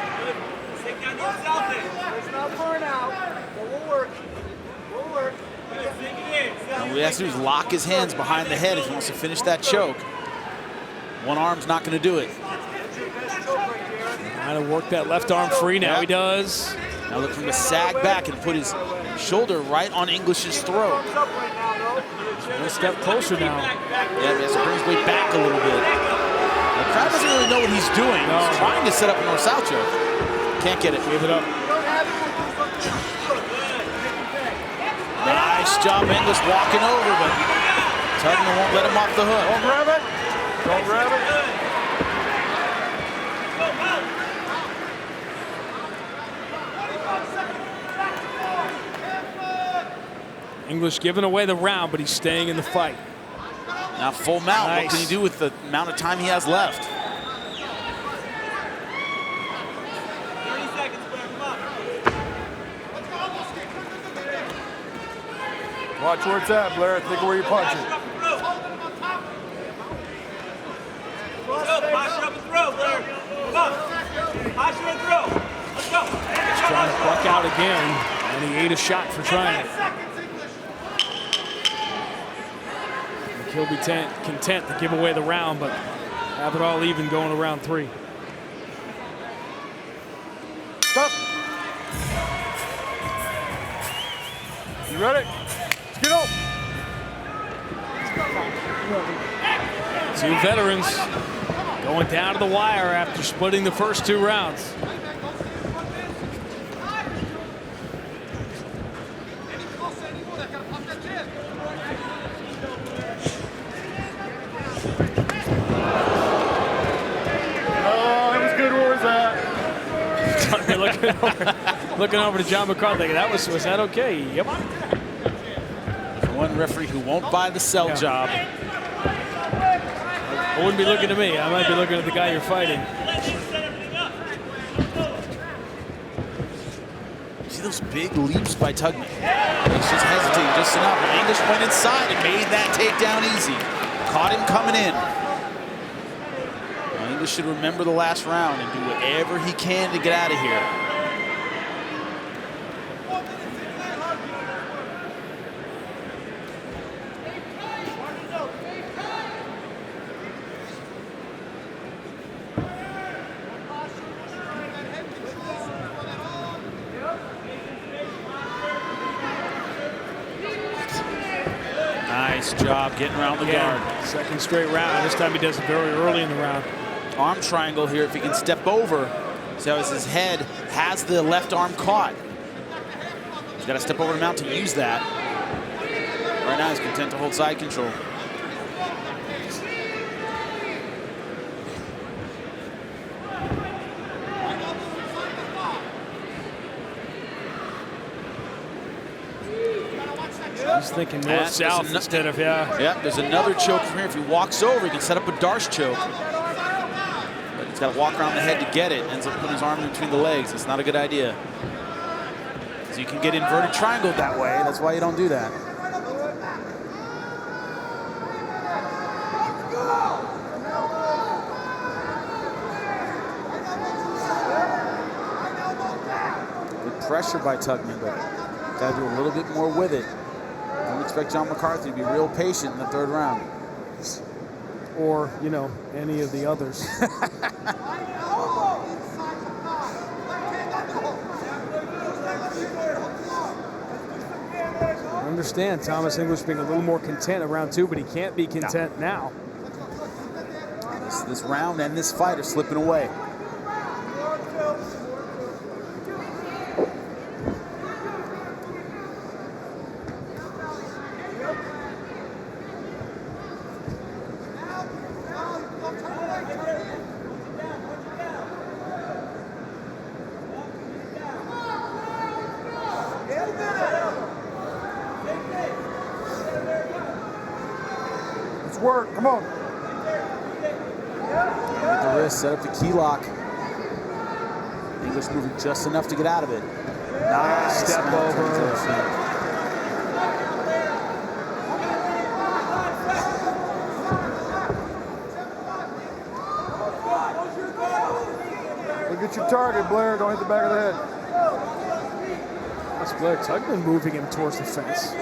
Take that north-south in. Let's not burn out, but we'll work. We'll work. Sink it in. And what he has to do is lock his hands behind the head if he wants to finish that choke. One arm's not going to do it. Trying to work that left arm free. Now he does. Now look for him to sag back and put his shoulder right on English's throat. One step closer now. Yeah, he has to bring his weight back a little bit. The crowd doesn't really know what he's doing. He's trying to set up a north-south choke. Can't get it. Give it up. Nice job, English walking over, but Tugman won't let him off the hook. Don't grab it. Don't grab it. English giving away the round, but he's staying in the fight. Now full mount. Nice. What can he do with the amount of time he has left? 30 seconds, Blair. Come on. Watch where it's at, Blair. Think of where you're punching. Posture up and throw, Blair. Come on. Posture and throw. Let's go. Trying to buck out again, and he ate a shot for trying it. He'll be content to give away the round, but have it all even going to round 3. Stop. You ready? Let's get up. Two veterans going down to the wire after splitting the first 2 rounds. Looking over to John McCarthy. Was that okay? Yep. One referee who won't buy the sell job. I wouldn't be looking at me. I might be looking at the guy you're fighting. See those big leaps by Tugman? He's just hesitating just enough. But English went inside and made that takedown easy. Caught him coming in. Now English should remember the last round and do whatever he can to get out of here. Nice job getting around the guard. Second straight round. This time he does it very early in the round. Arm triangle here if he can step over. So as his head has the left arm caught. He's got to step over the mount to use that. Right now he's content to hold side control. was thinking north-south instead of, Yep, there's another choke from here. If he walks over, he can set up a Darce choke. But he's got to walk around the head to get it. Ends up putting his arm in between the legs. It's not a good idea. So you can get inverted triangle that way. That's why you don't do that. Good pressure by Tugman, but got to do a little bit more with it. Don't expect John McCarthy to be real patient in the third round. Or, you know, any of the others. I understand Thomas English being a little more content around 2, but he can't be content now. This round and this fight are slipping away. Work, come on. Get the wrist, set up the key lock. English moving just enough to get out of it. Nice step over. Look at your target, Blair. Don't hit the back of the head. That's Blair Tugman moving him towards the fence.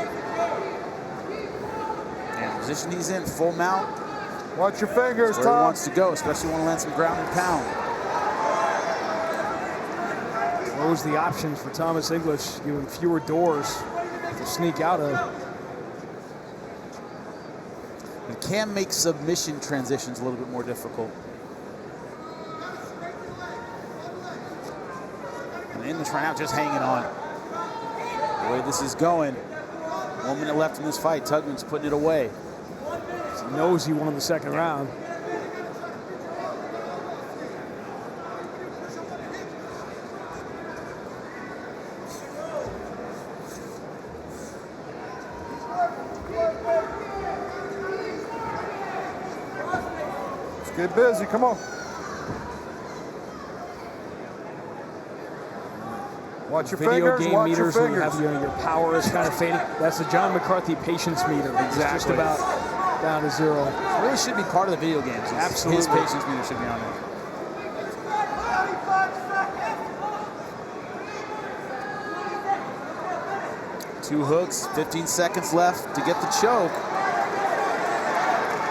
Position he's in, full mount. Watch your fingers, Tom. Where he wants to go, especially want to land some ground and pound. Close the options for Thomas English, giving fewer doors to sneak out of. It can make submission transitions a little bit more difficult. And English right now just hanging on. The way this is going, 1 minute left in this fight. Tugman's putting it away. He knows he won the second round. Let's get busy, come on. Watch your Video fingers, game watch meters your where you fingers. have your power is kind of fading. That's the John McCarthy patience meter. It's just about down to 0. It really should be part of the video games. Absolutely. His patience meter should be on there. Two hooks, 15 seconds left to get the choke.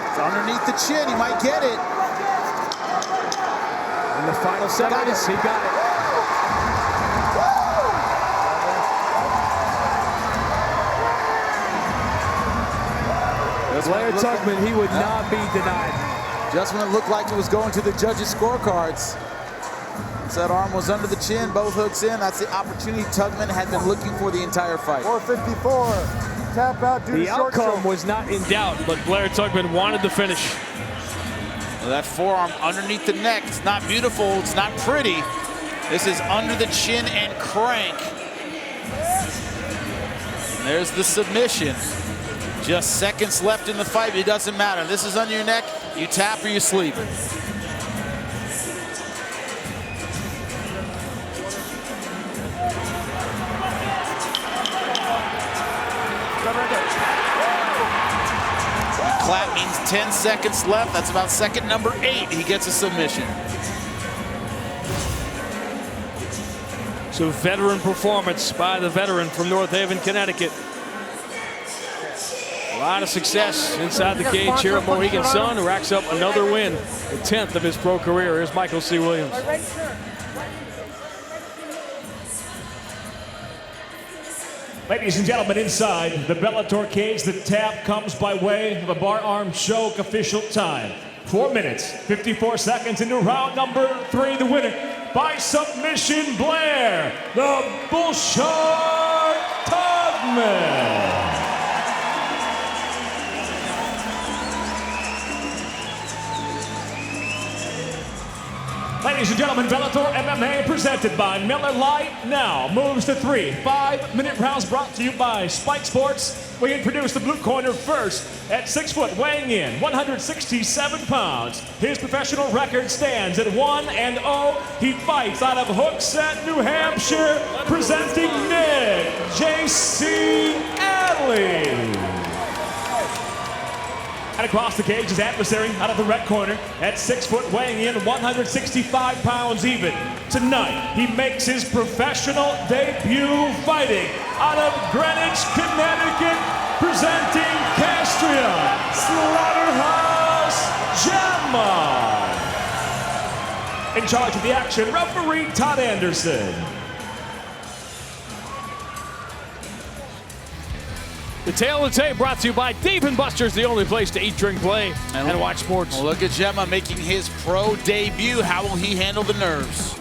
It's underneath the chin, he might get it. In the final seconds, he got it. Blair Tugman, he would not be denied. Just when it looked like it was going to the judges' scorecards. Once that arm was under the chin, both hooks in. That's the opportunity Tugman had been looking for the entire fight. 454. Tap out due to short outcome choke. was not in doubt, but Blair Tugman wanted the finish. Well, that forearm underneath the neck, it's not beautiful, it's not pretty. This is under the chin and crank. And there's the submission. Just seconds left in the fight, but it doesn't matter. This is under your neck, you tap or you sleep. Clap means 10 seconds left. That's about second number 8. He gets a submission. So veteran performance by the veteran from North Haven, Connecticut. A lot of success inside the cage here at Mohegan Sun. Racks up another win, the 10th of his pro career. Here's Michael C. Williams. Ladies and gentlemen, inside the Bellator cage, the tap comes by way of a bar arm choke. Official time, 4 minutes, 54 seconds into round number 3. The winner by submission, Blair, the Bullshark Tugman. Ladies and gentlemen, Bellator MMA presented by Miller Lite now moves to 3 5-minute rounds brought to you by Spike Sports. We introduce the blue corner first at 6 foot, weighing in 167 pounds. His professional record stands at 1-0. He fights out of Hooksett, New Hampshire, presenting Nick J.C. Adley. And across the cage, his adversary out of the red corner at 6 foot, weighing in 165 pounds even. Tonight, he makes his professional debut fighting out of Greenwich, Connecticut, presenting Castria Slaughterhouse Gemma. In charge of the action, referee Todd Anderson. The tail of the tape brought to you by Dave & Buster's, the only place to eat, drink, play, and watch sports. Well, look at Gemma making his pro debut. How will he handle the nerves?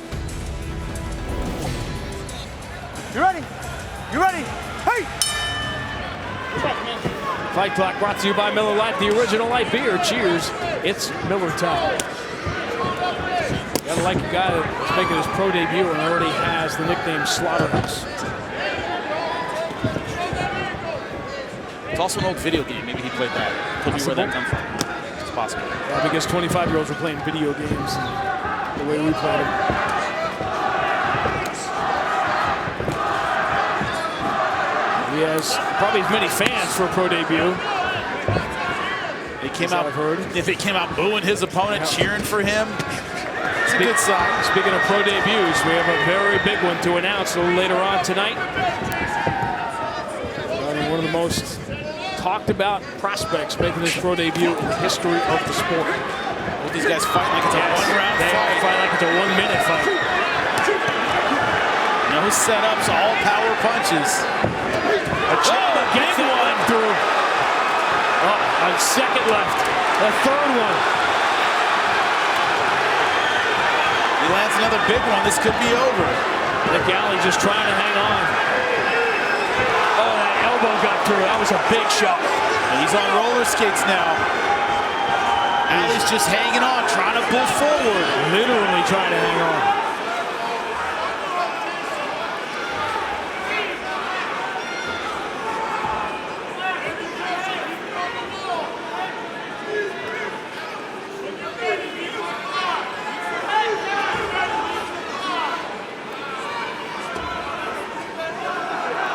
You ready? You ready? Hey! Fight Clock brought to you by Miller Lite, the original light beer. Cheers, it's Miller time. You gotta like a guy that's making his pro debut and already has the nickname Slaughterhouse. It's also an old video game. Maybe he played that. Could be where that comes from. It's possible. Yeah, because 25-year-olds were playing video games and the way we played them. He has probably as many fans for a pro debut. They came out. If they came out booing his opponent, cheering for him, it's a good sign. Speaking of pro debuts, we have a very big one to announce a little later on tonight. One of the most talked about prospects making his pro debut in the history of the sport. Well, these guys fight like it's a one-round fight. They fight like it's a 1-minute fight. No setups, all power punches. Gemma gets one through. Oh, a second left. The third one. He lands another big one. This could be over. Nick Alley just trying to hang on. Got through. That was a big shot. And he's on roller skates now. Alley's just hanging on, trying to pull forward. Literally trying to hang on.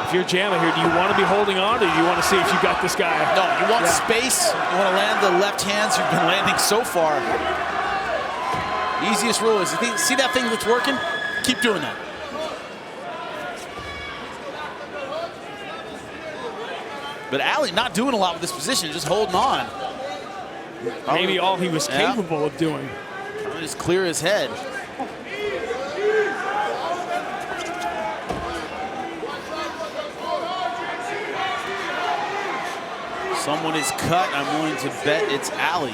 If you're Gemma here, do you want to be holding on, or do you want to see if you got this guy? No, you want space. You want to land the left hands you've been landing so far. The easiest rule is, see that thing that's working? Keep doing that. But Alley not doing a lot with this position, just holding on. Maybe all he was capable of doing. Trying to just clear his head. Someone is cut. I'm willing to bet it's Alley.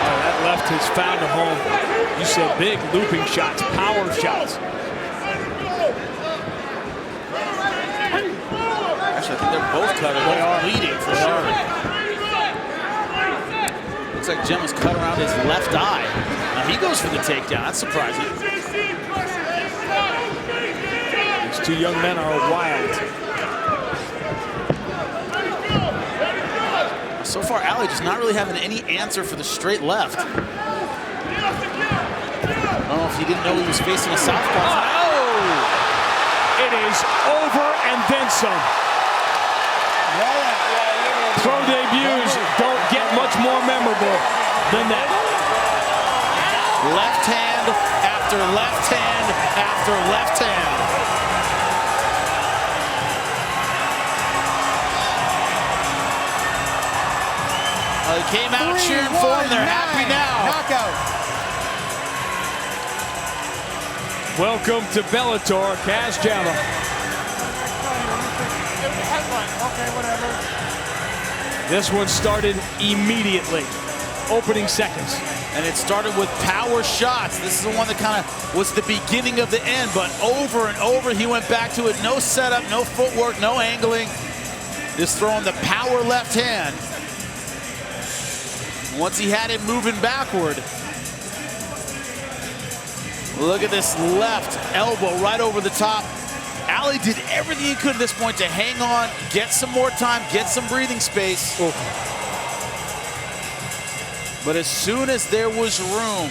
That left has found a home. You said big looping shots, power shots. Actually, I think they're both cut. They are bleeding for sure. Looks like Gemma's cut around his left eye. Now he goes for the takedown. That's surprising. These two young men are wild. So far, Alley just not really having any answer for the straight left. I don't know if he didn't know he was facing a southpaw. Oh! It is over and then some. Pro debuts don't get much more memorable than that. Left hand after left hand after left hand. Well, they came out cheering for him. They're happy now. Knockout. Welcome to Bellator, Kaz Gemma. Okay, whatever. This one started immediately, opening seconds. And it started with power shots. This is the one that kind of was the beginning of the end, but over and over he went back to it. No setup, no footwork, no angling. Just throwing the power left hand. Once he had it moving backward, look at this left elbow right over the top. Ali did everything he could at this point to hang on, get some more time, get some breathing space. Oh. But as soon as there was room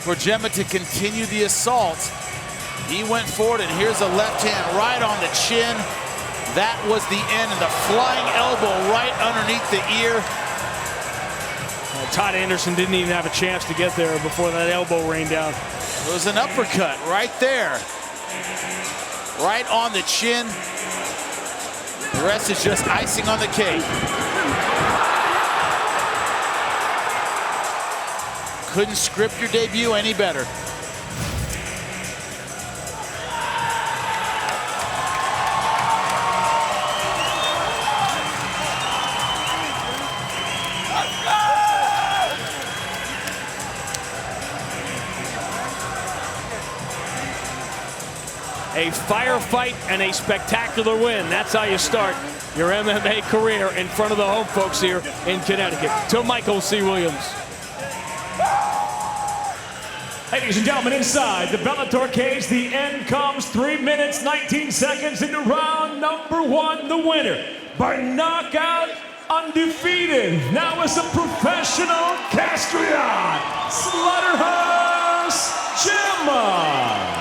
for Gemma to continue the assault, he went forward, and here's a left hand right on the chin. That was the end, and the flying elbow right underneath the ear. Todd Anderson didn't even have a chance to get there before that elbow rained down. It was an uppercut right there. Right on the chin. The rest is just icing on the cake. Couldn't script your debut any better. A firefight and a spectacular win. That's how you start your MMA career in front of the home folks here in Connecticut. To Michael C. Williams. Ladies and gentlemen, inside the Bellator cage, the end comes. 3 minutes, 19 seconds into round number 1. The winner by knockout, undefeated. Now as a professional Castriot, Slaughterhouse Gemma.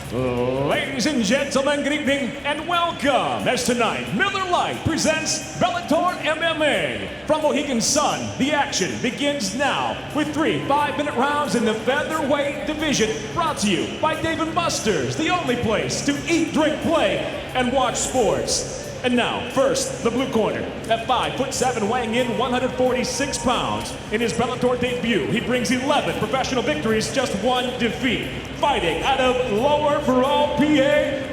Ladies and gentlemen, good evening and welcome. As tonight, Miller Lite presents Bellator MMA. From Mohegan Sun, the action begins now with 3 5-minute rounds in the featherweight division. Brought to you by Dave & Buster's, the only place to eat, drink, play, and watch sports. And now, first, the blue corner. At 5'7", weighing in 146 pounds. In his Bellator debut, he brings 11 professional victories, just 1 defeat. Fighting out of Lower Brawl, PA,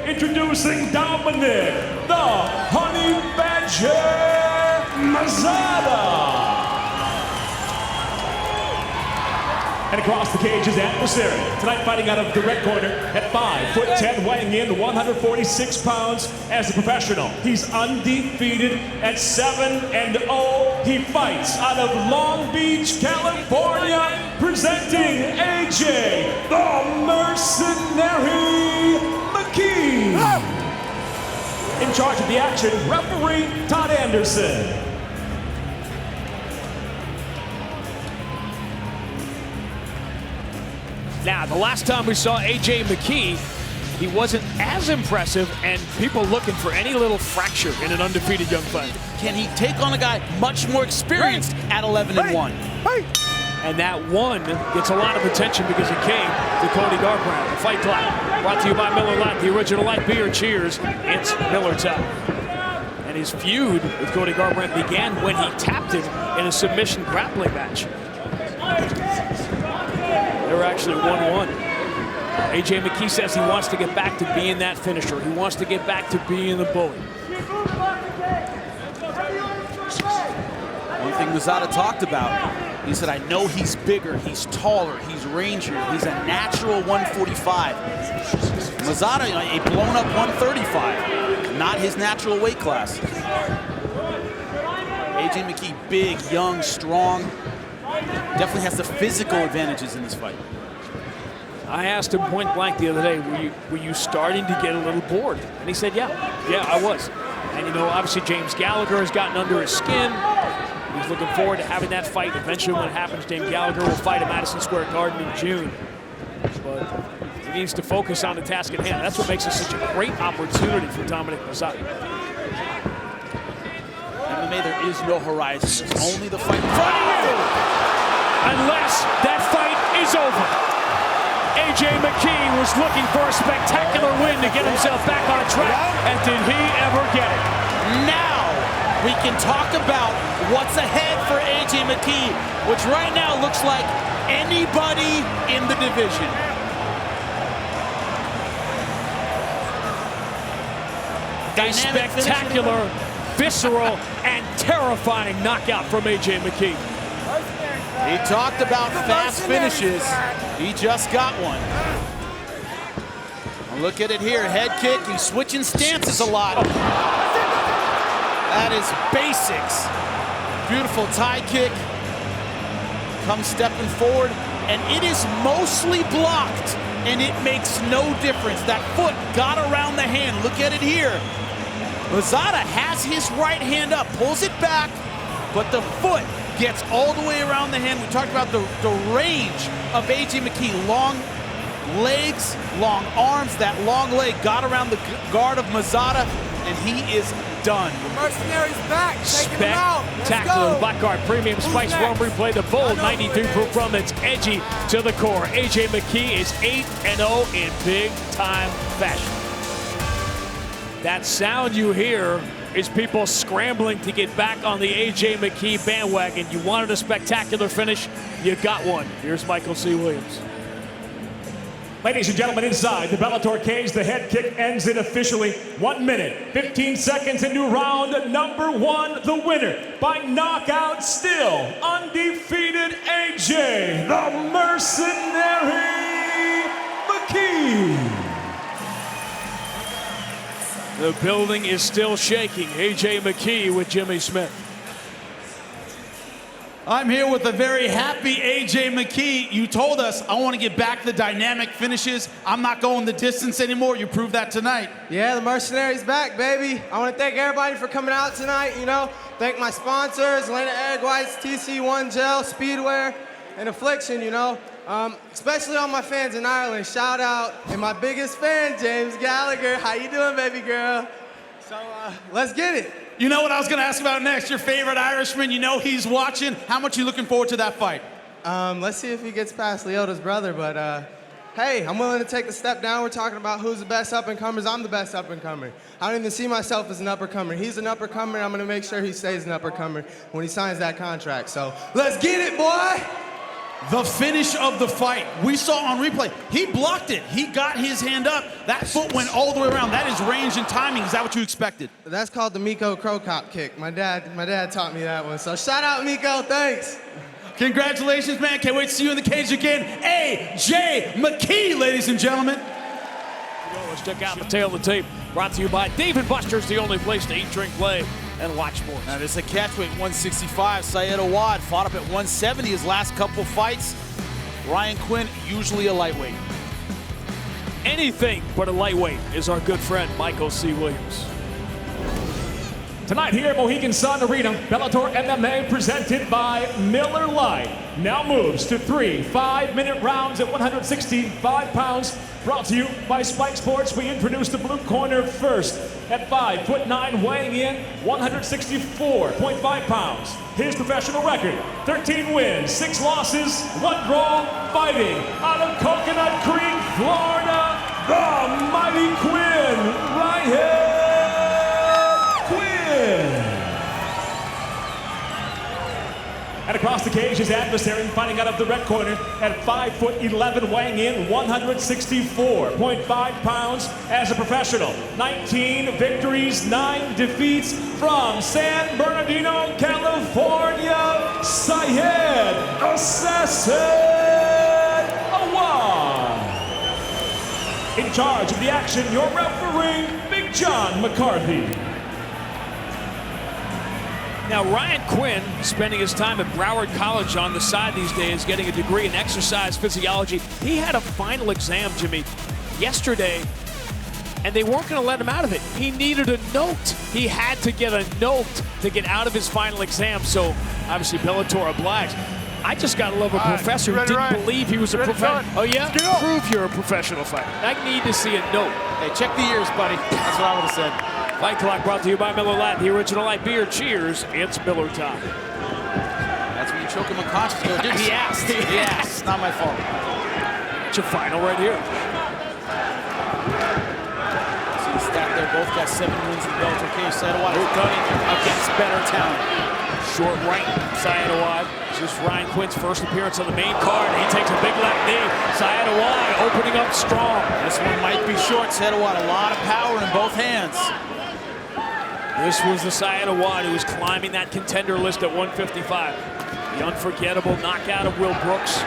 introducing Dominic, the Honey Badger Mazzada. And across the cage is adversary. Tonight fighting out of the red corner at 5'10", weighing in 146 pounds. As a professional, he's undefeated at 7-0. He fights out of Long Beach, California, presenting AJ, the Mercenary McKee. In charge of the action, referee Todd Anderson. Now, the last time we saw AJ McKee, he wasn't as impressive, and people looking for any little fracture in an undefeated young fighter. Can he take on a guy much more experienced at 11-1? And that one gets a lot of attention because it came to Cody Garbrandt. The Fight Clock, brought to you by Miller Lite, the original light beer. Cheers, it's Miller time. And his feud with Cody Garbrandt began when he tapped him in a submission grappling match. They were actually 1-1. AJ McKee says he wants to get back to being that finisher. He wants to get back to being the bully. One thing Mazzada talked about, he said, I know he's bigger, he's taller, he's rangier, he's a natural 145. Mazzada, a blown-up 135, not his natural weight class. AJ McKee, big, young, strong, definitely has the physical advantages in this fight. I asked him point blank the other day, were you starting to get a little bored? And he said, yeah, I was. And you know, obviously James Gallagher has gotten under his skin. He's looking forward to having that fight. Eventually when it happens, James Gallagher will fight at Madison Square Garden in June. But he needs to focus on the task at hand. That's what makes this such a great opportunity for Dominic Mazzada. MMA, there is no horizon. There's only the fight in front of you. Unless that fight is over. AJ McKee was looking for a spectacular win to get himself back on track, and did he ever get it? Now we can talk about what's ahead for AJ McKee, which right now looks like anybody in the division. A spectacular visceral and terrifying knockout from A.J. McKee. He talked about fast finishes. He just got one. Look at it here, head kick. He's switching stances a lot. That is basics. Beautiful tie kick. Comes stepping forward, and it is mostly blocked, and it makes no difference. That foot got around the hand. Look at it here. Lozada has his right hand up, pulls it back, but the foot gets all the way around the hand. We talked about the range of A.J. McKee. Long legs, long arms. That long leg got around the guard of Lozada, and he is done. Mercenary's back. Taking him out. Spectacular Black Guard Premium Spice Rum Replay. The bold 93 proof rum that's edgy to the core. A.J. McKee is 8-0 in big-time fashion. That sound you hear is people scrambling to get back on the A.J. McKee bandwagon. You wanted a spectacular finish, you got one. Here's Michael C. Williams. Ladies and gentlemen, inside the Bellator cage, the head kick ends it officially. 1 minute, 15 seconds into round number 1. The winner by knockout, still undefeated, A.J. the Mercenary McKee. The building is still shaking. A.J. McKee with Jimmy Smith. I'm here with a very happy A.J. McKee. You told us, I want to get back to the dynamic finishes. I'm not going the distance anymore. You proved that tonight. Yeah, the Mercenary's back, baby. I want to thank everybody for coming out tonight, you know. Thank my sponsors, Lena Egg Whites, TC1 Gel, Speedwear, and Affliction, you know. Especially all my fans in Ireland. Shout out. And my biggest fan, James Gallagher. How you doing, baby girl? So, let's get it. You know what I was going to ask about next? Your favorite Irishman, you know he's watching. How much are you looking forward to that fight? Let's see if he gets past Leota's brother, but hey, I'm willing to take the step down. We're talking about who's the best up-and-comers. I'm the best up-and-comer. I don't even see myself as an up-and-comer. He's an up-and-comer, and I'm going to make sure he stays an up-and-comer when he signs that contract. So let's get it, boy! The finish of the fight. We saw on replay. He blocked it. He got his hand up. That foot went all the way around. That is range and timing. Is that what you expected? That's called the Miko Crow Cop kick. My dad taught me that one. So shout out, Miko. Thanks. Congratulations, man. Can't wait to see you in the cage again. A.J. McKee, ladies and gentlemen. Let's check out the tail of the tape. Brought to you by Dave & Buster's, the only place to eat, drink, play, and watch sports. Now there's a catchweight, 165. Syed Awad fought up at 170 his last couple fights. Ryan Quinn, usually a lightweight. Anything but a lightweight is our good friend Michael C. Williams. Tonight here at Mohegan Sun Arena, Bellator MMA presented by Miller Lite now moves to 3 5-minute rounds at 165 pounds. Brought to you by Spike Sports. We introduce the blue corner first at 5'9", weighing in 164.5 pounds. His professional record, 13 wins, 6 losses, 1 draw, fighting out of Coconut Creek, Florida, the mighty Quinn, right here. And across the cage, his adversary fighting out of the red corner at 5'11", weighing in 164.5 pounds as a professional. 19 victories, 9 defeats from San Bernardino, California, Syed Assassin Awad. In charge of the action, your referee, Big John McCarthy. Now, Ryan Quinn, spending his time at Broward College on the side these days, getting a degree in exercise physiology. He had a final exam, Jimmy, yesterday, and they weren't going to let him out of it. He needed a note. He had to get a note to get out of his final exam, so obviously Bellator obliged. I just got to love a professor who didn't believe he was a professional. Oh, yeah? Prove you're a professional fighter. I need to see a note. Hey, check the ears, buddy. That's what I would have said. Fight Clock brought to you by Miller Lite, the original light beer. Cheers, it's Miller time. That's when you choke him unconscious. Go, dude, he asked. He asked. Not my fault. It's your final right here. See the stat there. Both got 7 wins in the Bellator cage. Syed Awad against better talent. Short right, Syed Awad. This is Ryan Quinn's first appearance on the main card. He takes a big left knee. Syed Awad opening up strong. This one might be short. Syed Awad, a lot of power in both hands. This was the Syed Awad who was climbing that contender list at 155. The unforgettable knockout of Will Brooks.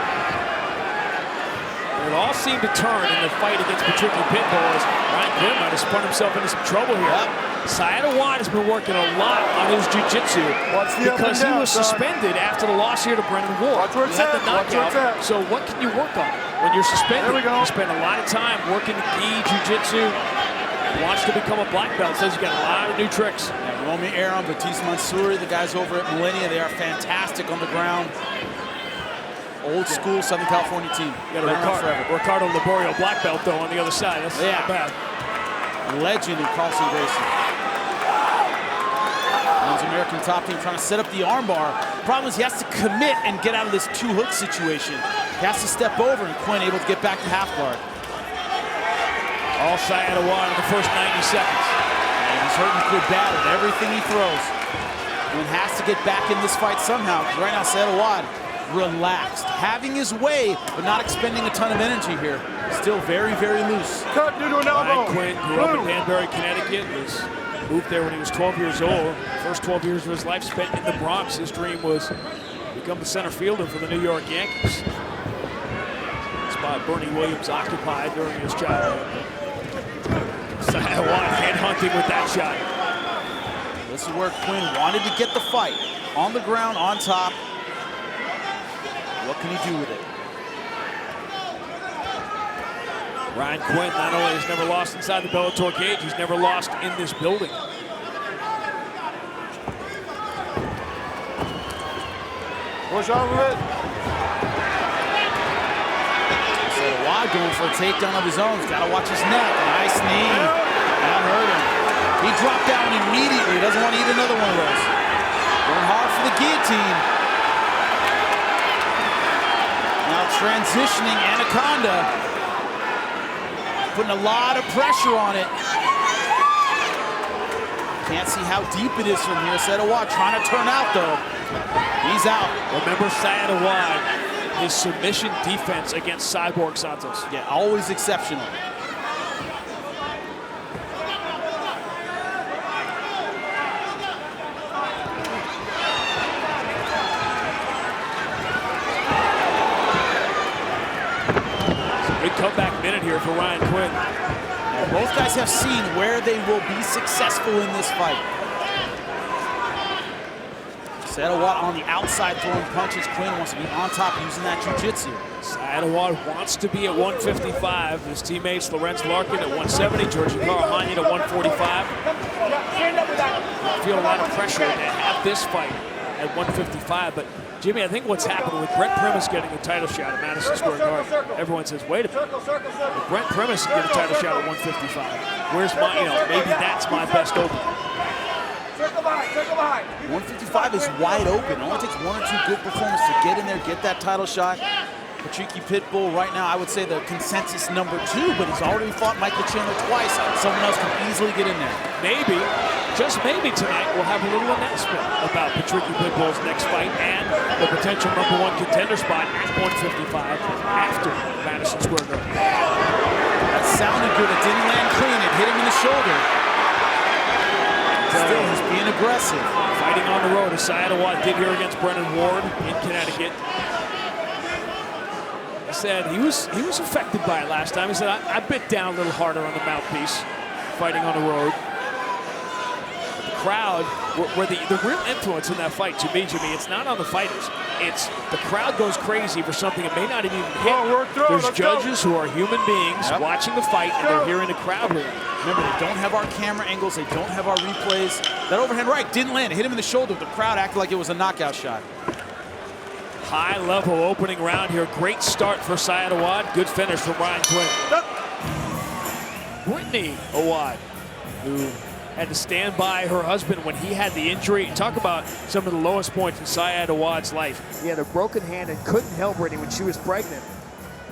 And it all seemed to turn in the fight against Patricky Pitbull as Ryan Quinn might have spun himself into some trouble here. Syed Awad has been working a lot on his jiu-jitsu because he was suspended after the loss here to Brendan Ward. He had the knockout. So what can you work on when you're suspended? You spend a lot of time working the gi, jiu-jitsu. Wants to become a black belt. Says he's got a lot of new tricks. Yeah, Romy Aram, Batiste Mansouri, the guys over at Millennia, they are fantastic on the ground. Old school Southern California team. You got Ricardo Laborio black belt though on the other side. That's not bad. Legend in Carlson Gracie. Men's American top team trying to set up the armbar. Problem is he has to commit and get out of this two-hook situation. He has to step over, and Quinn able to get back to half guard. All Syed Awad in the first 90 seconds. And he's hurting Quinn bad with everything he throws. Quinn has to get back in this fight somehow. Right now, Syed Awad relaxed, having his way, but not expending a ton of energy here. Still very, very loose. Cut due to an elbow. Ryan Quinn grew up in Danbury, Connecticut. Moved there when he was 12 years old. First 12 years of his life spent in the Bronx. His dream was to become the center fielder for the New York Yankees. Spot Bernie Williams occupied during his childhood. Syed Awad headhunting with that shot. This is where Quinn wanted to get the fight. On the ground, on top. What can he do with it? Ryan Quinn not only has never lost inside the Bellator cage, he's never lost in this building. Push off of it. So Awad going for a takedown of his own. He's got to watch his neck. Nice knee. That hurt him. He dropped down immediately. Doesn't want to eat another one of those. Going hard for the guillotine. Now transitioning Anaconda. Putting a lot of pressure on it. Can't see how deep it is from here. Syed Awad trying to turn out though. He's out. Remember Syed Awad, his submission defense against Cyborg Santos. Yeah, always exceptional. Comeback minute here for Ryan Quinn. Now, both guys have seen where they will be successful in this fight. Syed Awad on the outside throwing punches. Quinn wants to be on top using that jiu-jitsu. Syed Awad wants to be at 155. His teammates Lorenz Larkin at 170, Georgie Karahanyan at 145. Feel a lot of pressure to have this fight at 155, but Jimmy, I think what's happened with Brent Primus getting a title shot at Madison Square Garden, everyone says, wait a minute, if Brent Primus can get a title shot at 155, where's my, maybe that's my best opening. 155 is wide open. It only takes one or two good performances to get in there, get that title shot. Patricky Pitbull right now, I would say the consensus #2, but he's already fought Michael Chandler twice. Someone else can easily get in there. Maybe, just maybe tonight, we'll have a little announcement about Patricky Pitbull's next fight and the potential #1 contender spot at 155 after Madison Square Garden. That sounded good. It didn't land clean. It hit him in the shoulder. Still, he's being aggressive. Fighting on the road, as Syed Awad did here against Brendan Ward in Connecticut. He said he was affected by it last time. He said, I bit down a little harder on the mouthpiece, fighting on the road. The crowd, where the real influence in that fight, to me, Jimmy, it's not on the fighters. It's the crowd goes crazy for something it may not even hit. There's judges who are human beings watching the fight, and they're hearing the crowd react. Remember, they don't have our camera angles. They don't have our replays. That overhand right didn't land. It hit him in the shoulder. The crowd acted like it was a knockout shot. High-level opening round here. Great start for Syed Awad. Good finish from Ryan Quinn. Brittany Awad, who had to stand by her husband when he had the injury. Talk about some of the lowest points in Syed Awad's life. He had a broken hand and couldn't help Brittany when she was pregnant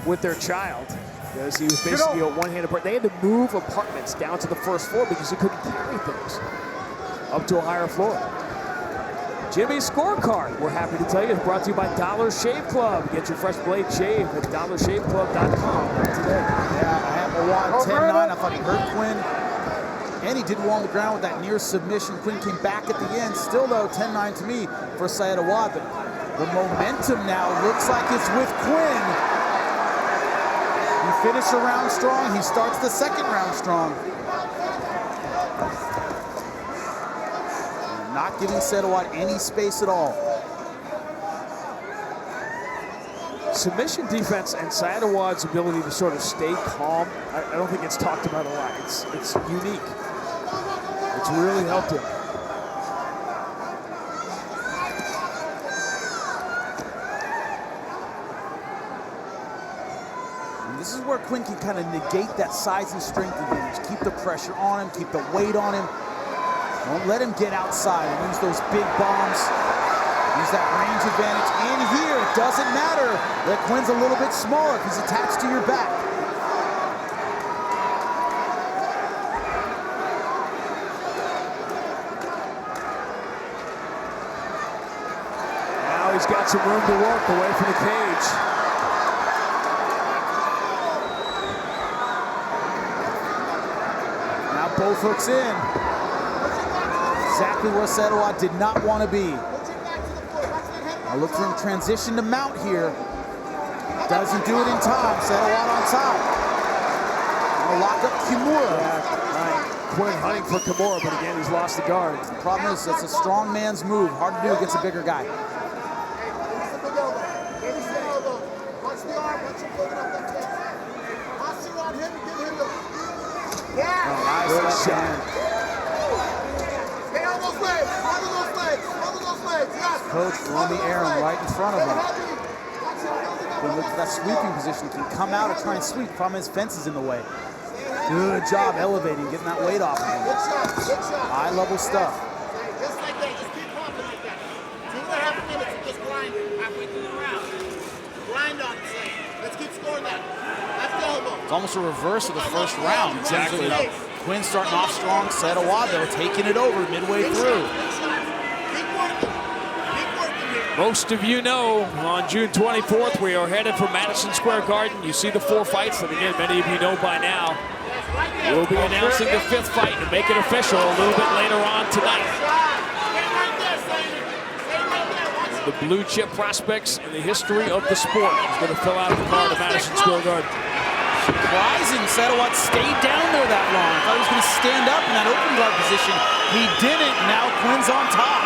with their child, because he was basically a one-handed person. They had to move apartments down to the first floor because he couldn't carry things up to a higher floor. Jimmy's scorecard, we're happy to tell you, is brought to you by Dollar Shave Club. Get your fresh blade shaved at dollarshaveclub.com today. Yeah, I have Awad 10-9. I thought he hurt Quinn. And he did well on the ground with that near submission. Quinn came back at the end. Still, though, 10-9 to me for Syed Awad. But the momentum now looks like it's with Quinn. He finished a round strong. He starts the second round strong. Not giving Syed Awad any space at all. Submission defense and Syed Awad's ability to sort of stay calm, I don't think it's talked about a lot. It's unique. It's really helped him. And this is where Quinn can kind of negate that size and strength advantage. Keep the pressure on him, keep the weight on him. Don't let him get outside and use those big bombs. Use that range advantage in here. It doesn't matter that Quinn's a little bit smaller because he's attached to your back. Now he's got some room to work away from the cage. Now both hooks in. Exactly where Syed Awad did not want to be. I look for him transition to mount here. Doesn't do it in time. Syed Awad on top. I'll lock up Kimura. Yeah, right. Quinn hunting for Kimura, but again, he's lost the guard. The problem is it's a strong man's move. Hard to do against a bigger guy. Oh, nice shot. Coach on the air right in front of him. When look at that sweeping position, can come out and try and sweep. Problem is, fence is in the way. Good job elevating, getting that weight off of him. High level stuff. Just like that, just keep pumping like that. 2.5 minutes of just grinding halfway through the round. Grind on it, say. Let's keep scoring that. That's the elbow. It's almost a reverse of the first round. Exactly. Quinn starting off strong, Syed Awad though taking it over midway through. Most of you know, on June 24th, we are headed for Madison Square Garden. You see the 4 fights, and again, many of you know by now. We'll be announcing the 5th fight to make it official a little bit later on tonight. The blue chip prospects in the history of the sport is going to fill out the card of Madison Square Garden. Surprising, Syed Awad stayed down there that long. I thought he was going to stand up in that open guard position. He didn't. Now Quinn's on top.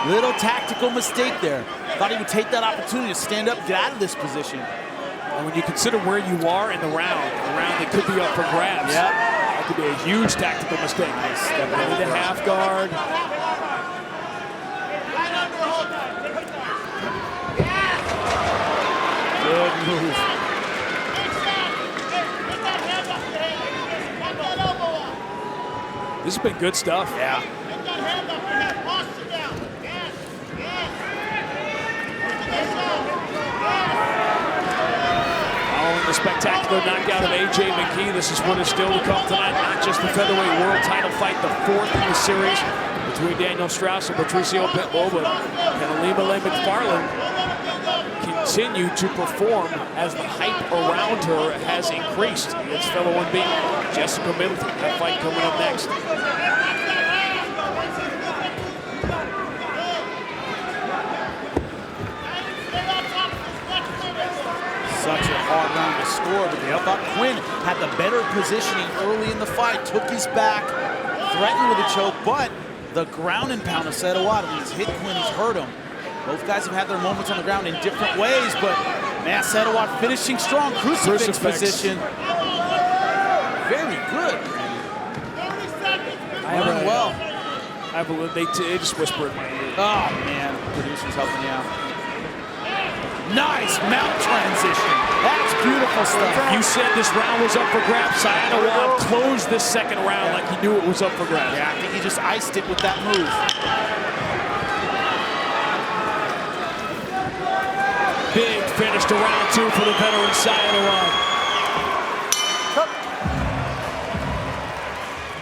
Little tactical mistake there. Thought he would take that opportunity to stand up, get out of this position. And when you consider where you are in the round that could be up for grabs, that could be a huge tactical mistake. Nice step into half guard. Good move. This has been good stuff. Yeah. Following the spectacular knockout of A.J. McKee, this is what is still to come tonight. Not just the featherweight world title fight, the 4th in the series between Daniel Straus and Patricio Pitbull, but can Alima McFarland continue to perform as the hype around her has increased against fellow unbeaten Jessica Middleton. That fight coming up next. Such a hard round to score, but I thought Quinn had the better positioning early in the fight, took his back, threatened with a choke, but the ground and pound of Syed Awad, he's hit Quinn, he's hurt him. Both guys have had their moments on the ground in different ways, but man, Syed Awad finishing strong, crucifix position. Very good. Running well. I believe they just whispered in my ear. Oh man, producer's helping you out. Nice mount transition. That's beautiful stuff. You said this round was up for grabs. Syed Awad closed this second round like he knew it was up for grabs. Yeah, I think he just iced it with that move. Big finish to round 2 for the veteran Syed Awad.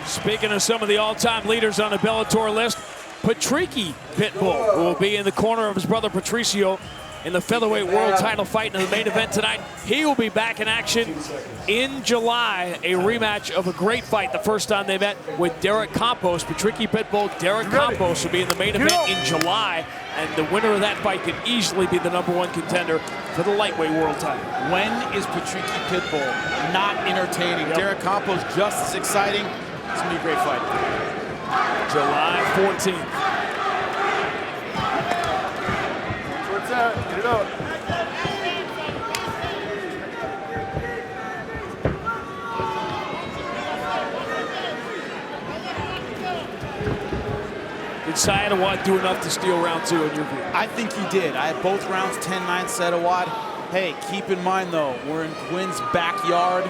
Speaking of some of the all-time leaders on the Bellator list, Patricky Pitbull, who will be in the corner of his brother Patricio in the featherweight world title fight in the main event tonight. He will be back in action in July, a rematch of a great fight the first time they met with Derek Campos. Patricky Pitbull, Derek Campos will be in the main event in July, and the winner of that fight could easily be the #1 contender for the lightweight world title. When is Patricky Pitbull not entertaining? Derek Campos just as exciting. It's gonna be a great fight. July 14th. What's that? Get it up. Did Sayedawad do enough to steal round 2 in your view? I think he did. I had both rounds 10-9 Sayedawad. Hey, keep in mind though, we're in Quinn's backyard.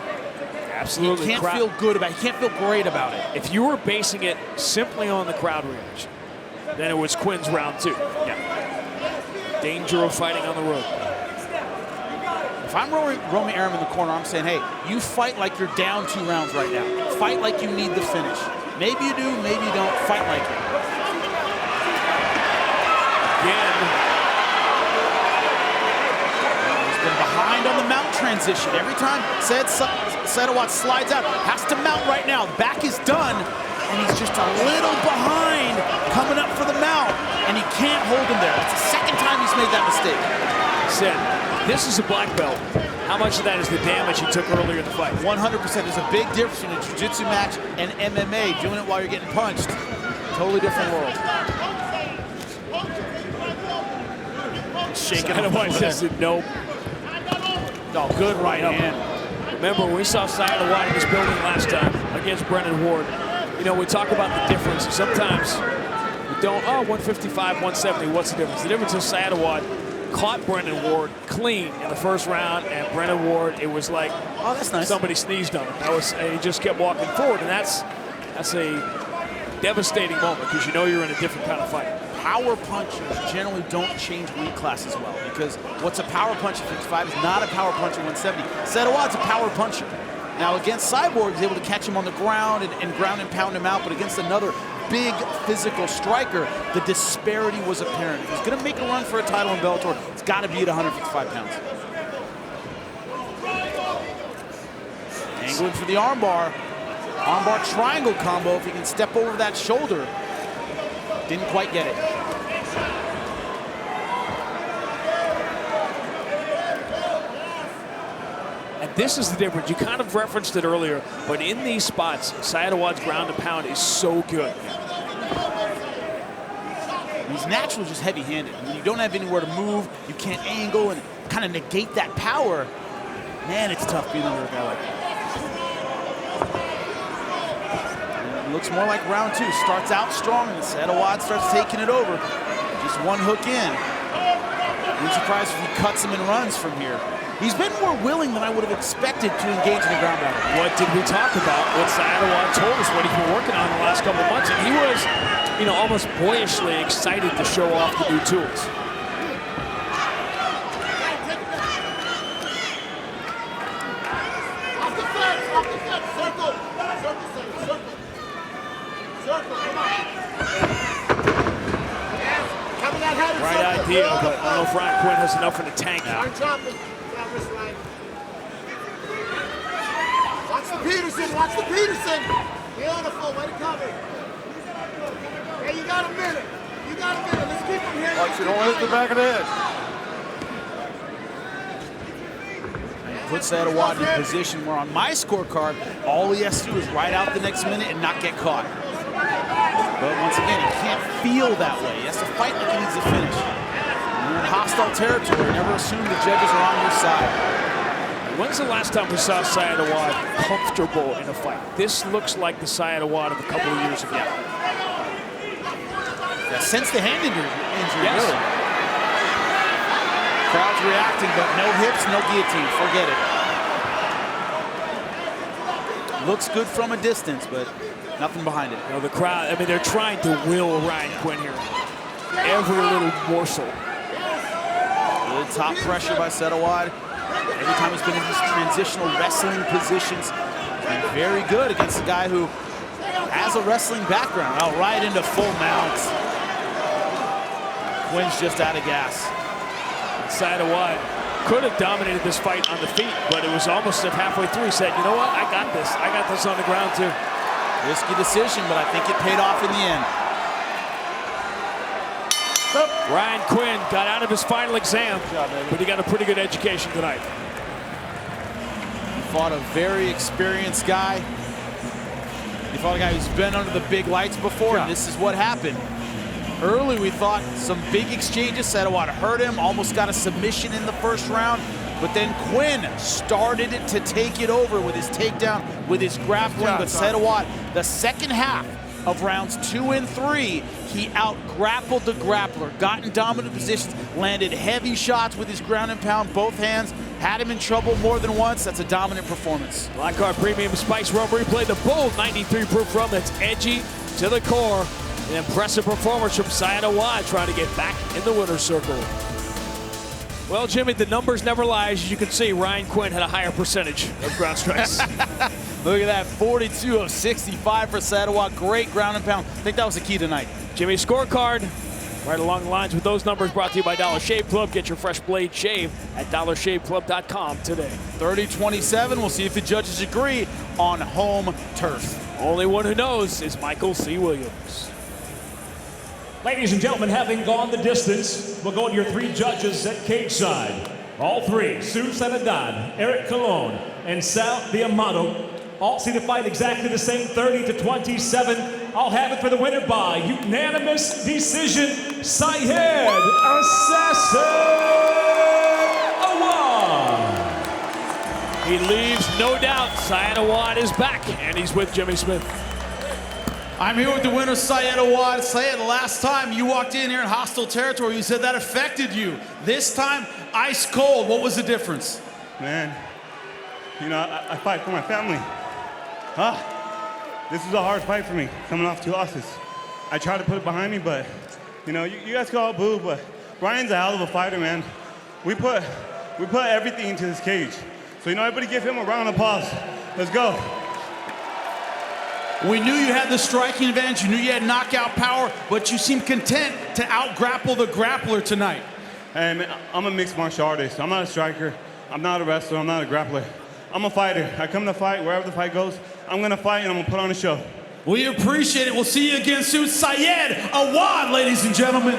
Absolutely. You can't feel good about it. You can't feel great about it. If you were basing it simply on the crowd reaction, then it was Quinn's round 2. Yeah. Danger of fighting on the road. If I'm Romy Arum in the corner, I'm saying, hey, you fight like you're down 2 rounds right now. Fight like you need the finish. Maybe you do, maybe you don't. Fight like it. Again. He's been behind on the mount transition. Every time Sayedawad slides out, has to mount right now. Back is done, and he's just a little behind coming up for the mount, and he can't hold him there. That's the second time he's made that mistake. Said, this is a black belt. How much of that is the damage he took earlier in the fight? 100%. There's a big difference in a jiu-jitsu match and MMA. Doing it while you're getting punched. Totally different world. Shaking him. Says nope. Oh, good right hand. Remember, we saw Sayedawad in this building last time against Brennan Ward. You know, we talk about the difference. Sometimes we don't, 155, 170, what's the difference? The difference is Sayedawad caught Brennan Ward clean in the first round, and Brennan Ward, it was like, oh, that's nice. Somebody sneezed on him. He just kept walking forward, and that's a devastating moment because you know you're in a different kind of fight. Power punchers generally don't change weight classes well because what's a power punch at 55 is not a power punch at 170. Sayedawad a power puncher. Now against Cyborg, he's able to catch him on the ground and ground and pound him out, but against another big physical striker, the disparity was apparent. If he's going to make a run for a title in Bellator, it's got to be at 155 pounds. Angling for the armbar. Armbar triangle combo if he can step over that shoulder. Didn't quite get it. And this is the difference. You kind of referenced it earlier, but in these spots, Sayedawad's ground and pound is so good. He's naturally just heavy-handed. When you don't have anywhere to move, you can't angle and kind of negate that power. Man, it's tough being under a guy like that. It looks more like round 2. Starts out strong, and Sayedawad starts taking it over. Just one hook in. I'm surprised if he cuts him and runs from here. He's been more willing than I would have expected to engage in the ground battle. What did we talk about? What Sayedawad told us what he's been working on the last couple of months, and he was, you know, almost boyishly excited to show off the new tools. Right idea, but I don't know if Ryan Quinn has enough in the tank now. Watch the Peterson, watch the Peterson. Beautiful, way to cover. Hey, you got a minute. You got a minute. Let's keep him here. Watch, you don't hit the back of the head. Put Sayedawad in a position where on my scorecard, all he has to do is ride out the next minute and not get caught. But once again, he can't feel that way. He has to fight like he needs to finish. When you're in hostile territory, never assume the judges are on your side. When's the last time we saw Sayedawad comfortable in a fight? This looks like the Sayedawad of a couple of years ago. Yeah, since the hand injury, yes. Really. Crowd's reacting, but no hips, no guillotine. Forget it. Looks good from a distance, but nothing behind it. You know, the crowd, I mean, they're trying to will Ryan Quinn here. Every little morsel. Good top pressure by Sayedawad. Every time he's been in these transitional wrestling positions, he's been very good against a guy who has a wrestling background. Oh, right into full mounts. Quinn's just out of gas. Sayedawad could have dominated this fight on the feet, but it was almost at halfway through. He said, you know what, I got this. I got this on the ground too. Risky decision, but I think it paid off in the end. Ryan Quinn got out of his final exam, but he got a pretty good education tonight. He fought a very experienced guy. He fought a guy who's been under the big lights before, and this is what happened. Early, we thought some big exchanges. Sayedawad hurt him, almost got a submission in the first round. But then Quinn started to take it over with his takedown, with his grappling. But Sayedawad, the second half of rounds 2 and 3, he out-grappled the grappler, got in dominant positions, landed heavy shots with his ground and pound, both hands, had him in trouble more than once. That's a dominant performance. Black Card Premium Spice Rum replay, the bold 93 proof rum that's edgy to the core. An impressive performance from Sayedawad trying to get back in the winner's circle. Well, Jimmy, the numbers never lie. As you can see, Ryan Quinn had a higher percentage of ground strikes. Look at that, 42 of 65 for Sayedawad. Great ground and pound. I think that was the key tonight. Jimmy, scorecard right along the lines with those numbers, brought to you by Dollar Shave Club. Get your fresh blade shave at dollarshaveclub.com today. 30-27. We'll see if the judges agree on home turf. Only one who knows is Michael C. Williams. Ladies and gentlemen, having gone the distance, we'll go to your 3 judges at cage side. All 3, Sue Senadan, Eric Colon, and Sal Diamato, all see the fight exactly the same, 30-27. I'll have it for the winner by unanimous decision, Syed Assassin Awad. He leaves no doubt. Sayedawad is back, and he's with Jimmy Smith. I'm here with the winner, Sayedawad. Sayed, last time you walked in here in hostile territory, you said that affected you. This time, ice cold. What was the difference? Man, you know, I fight for my family. This is a hard fight for me, coming off 2 losses. I tried to put it behind me, but, you know, you guys can all boo, but Ryan's a hell of a fighter, man. We put everything into this cage. So, you know, everybody give him a round of applause. Let's go. We knew you had the striking advantage, you knew you had knockout power, but you seemed content to out-grapple the grappler tonight. Hey, man, I'm a mixed martial artist. I'm not a striker. I'm not a wrestler. I'm not a grappler. I'm a fighter. I come to fight wherever the fight goes. I'm going to fight, and I'm going to put on a show. We appreciate it. We'll see you again soon. Syed Awad, ladies and gentlemen.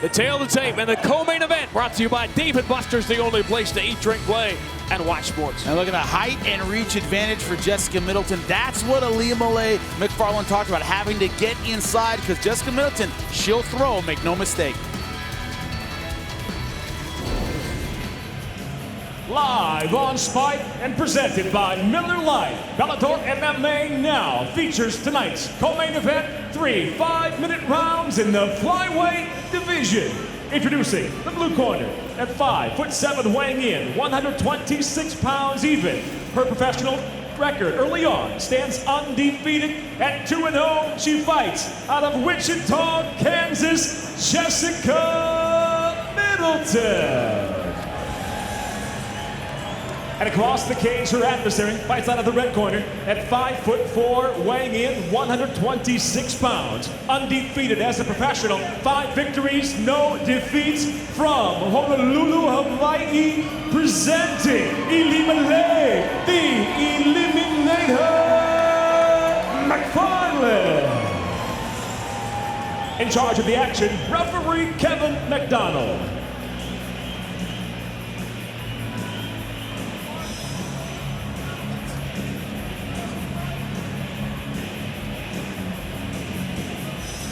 The tail of the tape and the co-main event brought to you by Dave & Buster's, the only place to eat, drink, play, and watch sports. And look at the height and reach advantage for Jessica Middleton. That's what Ilima-Lei Macfarlane talked about, having to get inside, because Jessica Middleton, she'll throw, make no mistake. Live on Spike and presented by Miller Lite, Bellator MMA now features tonight's co-main event, 3 5-minute rounds in the flyweight division. Introducing the blue corner at 5'7", weighing in 126 pounds even. Her professional record early on stands undefeated at 2-0. She fights out of Wichita, Kansas, Jessica Middleton. And across the cage, her adversary fights out of the red corner at 5'4", weighing in 126 pounds. Undefeated as a professional, 5 victories, no defeats, from Honolulu, Hawaii, presenting Ilima-Lei, the Eliminator, Macfarlane. In charge of the action, referee Kevin McDonald.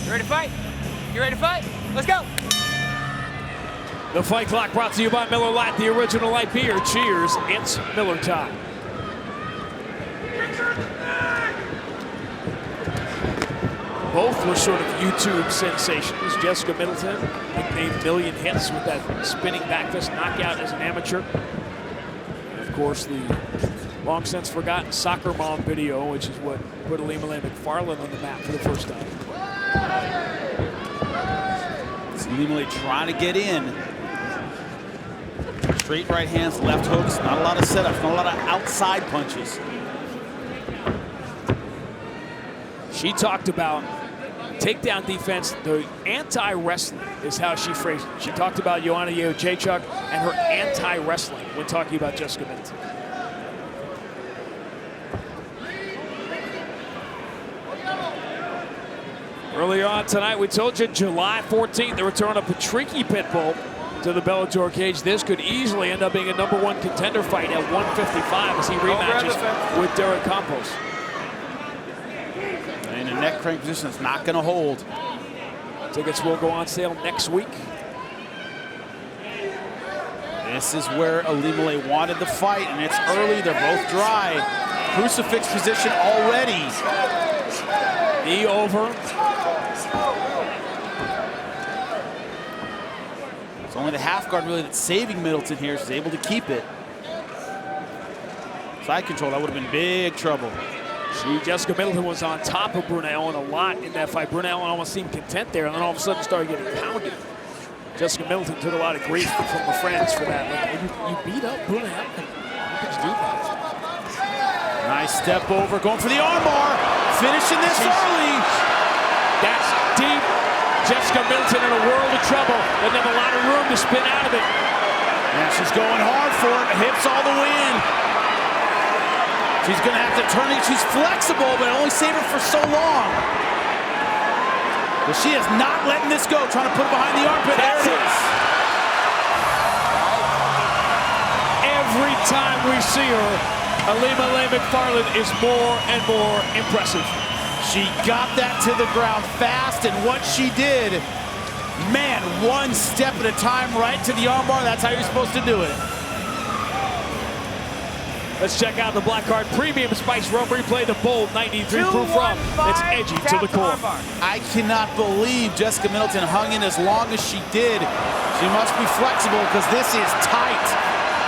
You ready to fight? You ready to fight? Let's go. The fight clock brought to you by Miller Lite, the original light beer. Cheers, it's Miller time. Both were sort of YouTube sensations. Jessica Middleton, nicknamed Million Hits with that spinning back fist knockout as an amateur. And of course, the long since forgotten soccer mom video, which is what put Ilima-Lei Macfarlane on the map for the first time. Ilima-Lei trying to get in. Straight right hands, left hooks, not a lot of setups, not a lot of outside punches. She talked about takedown defense, the anti-wrestling is how she phrased it. She talked about Joanna Jędrzejczyk and her anti-wrestling when talking about Jessica Middleton. Earlier on tonight, we told you July 14th, the return of Patricky Pitbull to the Bellator cage. This could easily end up being a #1 contender fight at 155 as he rematches with Derek Campos. In a neck crank position that's not going to hold. Tickets will go on sale next week. This is where Alimale wanted the fight, and it's early. They're both dry. Crucifix position already. Knee over. It's only the half guard really that's saving Middleton here. She's able to keep it. Side control, that would have been big trouble. Jessica Middleton was on top of Bruna Ellen a lot in that fight. Bruna Ellen almost seemed content there, and then all of a sudden started getting pounded. Jessica Middleton took a lot of grief from her friends for that. Like, you beat up Bruna Ellen. How could you do that? Nice step over, going for the armbar. Finishing this early. That's deep. Jessica Middleton in a world of trouble. Doesn't have a lot of room to spin out of it. Yeah, she's going hard for it. Hips all the way in. She's going to have to turn it. She's flexible, but only save her for so long. But she is not letting this go. Trying to put it behind the armpit. There it is. Every time we see her, Alimale McFarland is more and more impressive. She got that to the ground fast, and what she did, man, one step at a time right to the armbar. That's how you're supposed to do it. Let's check out the Black Card Premium Spice Rope Replay, the bold 93 proof rum. It's edgy to the core. I cannot believe Jessica Middleton hung in as long as she did. She must be flexible because this is tight.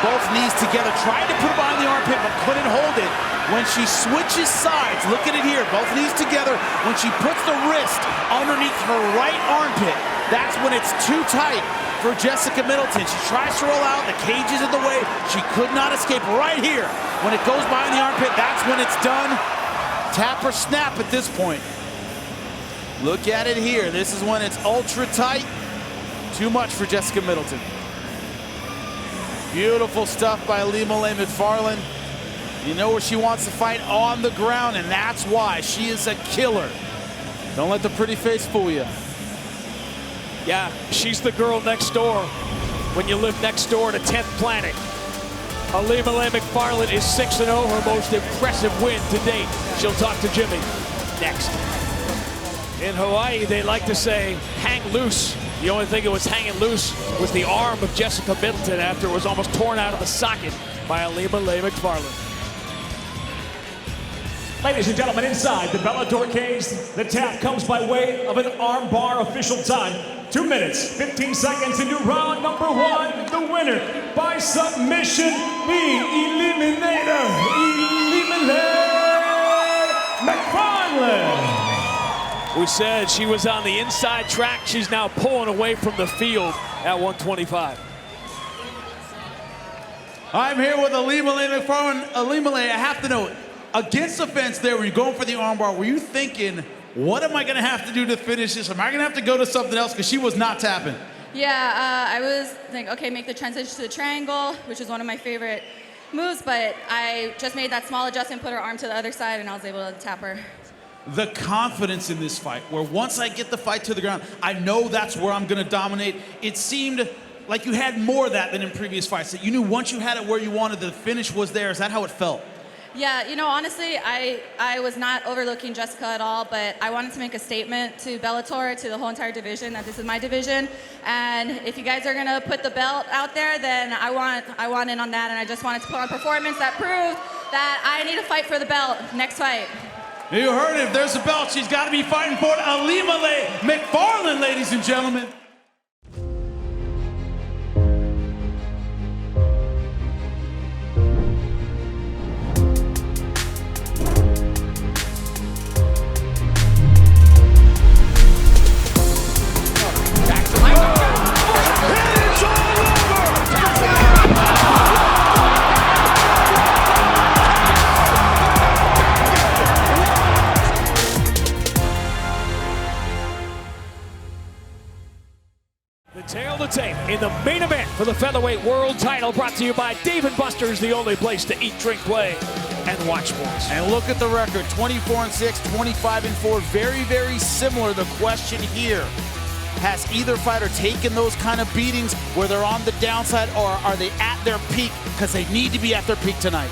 Both knees together, tried to put it behind the armpit, but couldn't hold it. When she switches sides, look at it here, both knees together. When she puts the wrist underneath her right armpit, that's when it's too tight for Jessica Middleton. She tries to roll out, the cage is in the way. She could not escape right here. When it goes behind the armpit, that's when it's done. Tap or snap at this point. Look at it here. This is when it's ultra tight. Too much for Jessica Middleton. Beautiful stuff by Alimale McFarland. You know where she wants to fight, on the ground, and that's why she is a killer. Don't let the pretty face fool you. Yeah, she's the girl next door when you live next door to 10th Planet. Alimale McFarland is 6-0, her most impressive win to date. She'll talk to Jimmy next. In Hawaii, they like to say, hang loose. The only thing that was hanging loose was the arm of Jessica Middleton after it was almost torn out of the socket by Alimale McFarland. Ladies and gentlemen, inside the Bellator cage, the tap comes by way of an arm bar. Official time, 2 minutes, 15 seconds into round number 1. The winner by submission, the Eliminator, Alimale McFarland. We said she was on the inside track. She's now pulling away from the field at 125. I'm here with Alimale McFarland. Alimale, I have to know, against the fence there, when you're going for the armbar, were you thinking, what am I going to have to do to finish this? Am I going to have to go to something else? Because she was not tapping. Yeah, I was thinking, okay, make the transition to the triangle, which is one of my favorite moves, but I just made that small adjustment, put her arm to the other side, and I was able to tap her. The confidence in this fight, where once I get the fight to the ground, I know that's where I'm going to dominate. It seemed like you had more of that than in previous fights, that you knew once you had it where you wanted, the finish was there. Is that how it felt? Yeah, you know, honestly, I was not overlooking Jessica at all, but I wanted to make a statement to Bellator, to the whole entire division, that this is my division. And if you guys are going to put the belt out there, then I want in on that, and I just wanted to put on a performance that proved that I need to fight for the belt next fight. You heard it. If there's a belt, she's got to be fighting for it. Alimale McFarland, ladies and gentlemen. Tail to tape in the main event for the featherweight world title, brought to you by Dave & Buster's, the only place to eat, drink, play, and watch sports. And look at the record, 24-6, 25-4, very, very similar. The question here, has either fighter taken those kind of beatings where they're on the downside, or are they at their peak? Because they need to be at their peak tonight.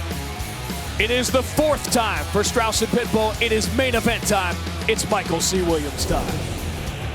It is the 4th time for Straus and Pitbull. It is main event time. It's Michael C. Williams time.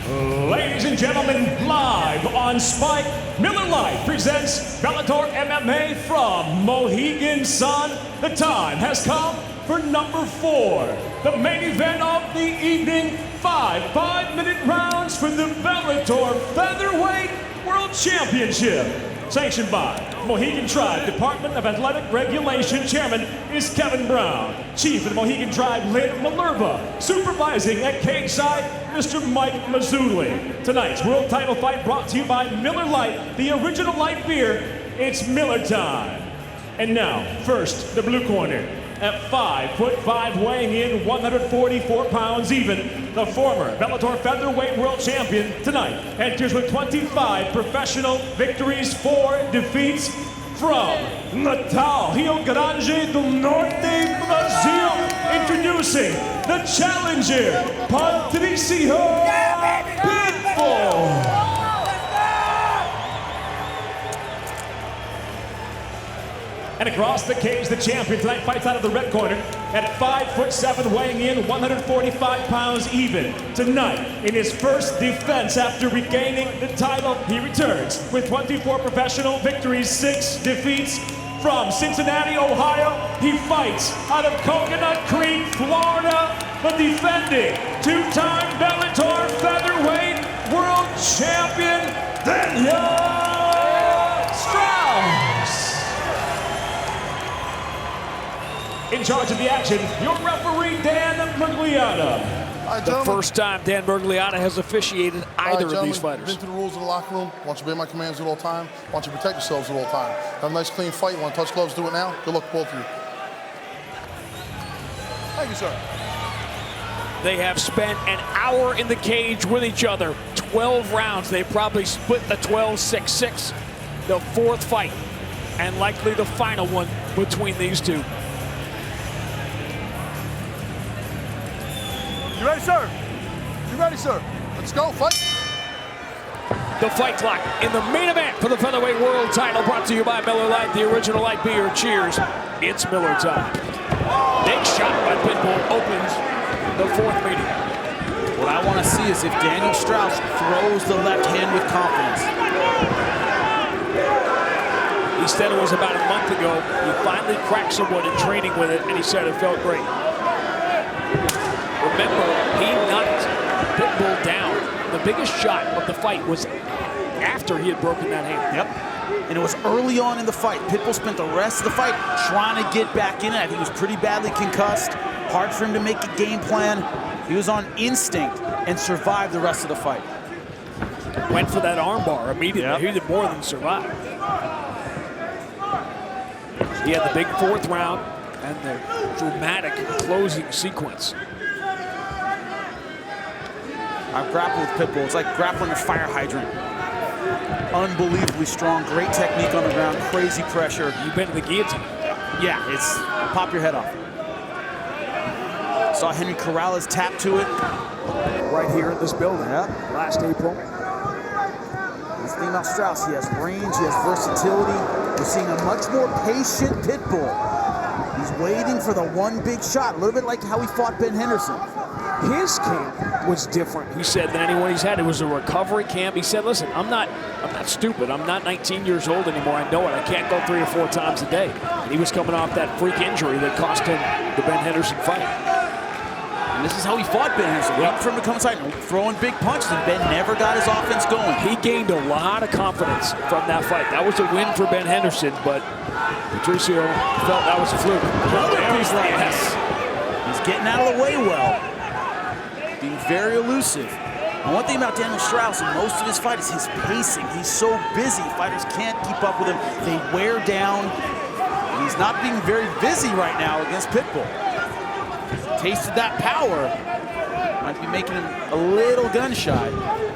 Ladies and gentlemen, live on Spike, Miller Lite presents Bellator MMA from Mohegan Sun. The time has come for number 4, the main event of the evening. 5 5-minute rounds for the Bellator Featherweight World Championship. Sanctioned by Mohegan Tribe Department of Athletic Regulation. Chairman is Kevin Brown. Chief of the Mohegan Tribe, Lynn Malerva. Supervising at cage side, Mr. Mike Mazzulli. Tonight's world title fight brought to you by Miller Lite, the original light beer. It's Miller time. And now, first, the blue corner. At 5'5", weighing in 144 pounds even, the former Bellator Featherweight World Champion tonight enters with 25 professional victories, 4 defeats from Natal, Rio Grande do Norte, Brazil. Introducing the challenger, Patricio Pitbull. And across the cage, the champion tonight fights out of the red corner at 5'7", weighing in 145 pounds even. Tonight, in his first defense after regaining the title, he returns with 24 professional victories, 6 defeats. From Cincinnati, Ohio, he fights out of Coconut Creek, Florida, the defending 2-time Bellator Featherweight World Champion, Straus. In charge of the action, your referee, Dan Mergliata. The first time Dan Mergliata has officiated either of these fighters. Been through the rules of the locker room. Want you to obey my commands at all time. Want you to protect yourselves at all time. Have a nice, clean fight. Want to touch gloves? Do it now. Good luck to both of you. Thank you, sir. They have spent an hour in the cage with each other. 12 rounds. They probably split the 12-6-6. The 4th fight, and likely the final one between these two. You ready, sir? You ready, sir? Let's go, fight. The fight clock in the main event for the featherweight world title, brought to you by Miller Lite, the original light beer. Cheers. It's Miller time. Big shot by Pitbull opens the 4th meeting. What I want to see is if Daniel Straus throws the left hand with confidence. He said it was about a month ago. He finally cracked someone in training with it, and he said it felt great. Remember, he knocked Pitbull down. The biggest shot of the fight was after he had broken that hand. Yep. And it was early on in the fight. Pitbull spent the rest of the fight trying to get back in it. I think he was pretty badly concussed. Hard for him to make a game plan. He was on instinct and survived the rest of the fight. Went for that armbar immediately. Yep. He did more than survive. He had the big 4th round and the dramatic closing sequence. I've grappled with Pitbull. It's like grappling a fire hydrant. Unbelievably strong, great technique on the ground, crazy pressure. You've been to the guillotine. Yeah, it's pop your head off. Saw Henry Corrales tap to it. Right here in this building, last April. This thing about Straus, he has range, he has versatility. We're seeing a much more patient Pitbull. He's waiting for the one big shot, a little bit like how he fought Ben Henderson. His camp was different. He said than anyone he's had. It was a recovery camp. He said, listen, I'm not stupid. I'm not 19 years old anymore. I know it. I can't go 3 or 4 times a day. And he was coming off that freak injury that cost him the Ben Henderson fight. And this is how he fought Ben Henderson. Waiting for him to come inside and throwing big punches, and Ben never got his offense going. He gained a lot of confidence from that fight. That was a win for Ben Henderson, but Patricio felt that was a fluke. Yes. He's getting out of the way well. Being very elusive. And one thing about Daniel Straus in most of his fights is his pacing. He's so busy, fighters can't keep up with him. They wear down. And he's not being very busy right now against Pitbull. Tasted that power. Might be making him a little gun-shy.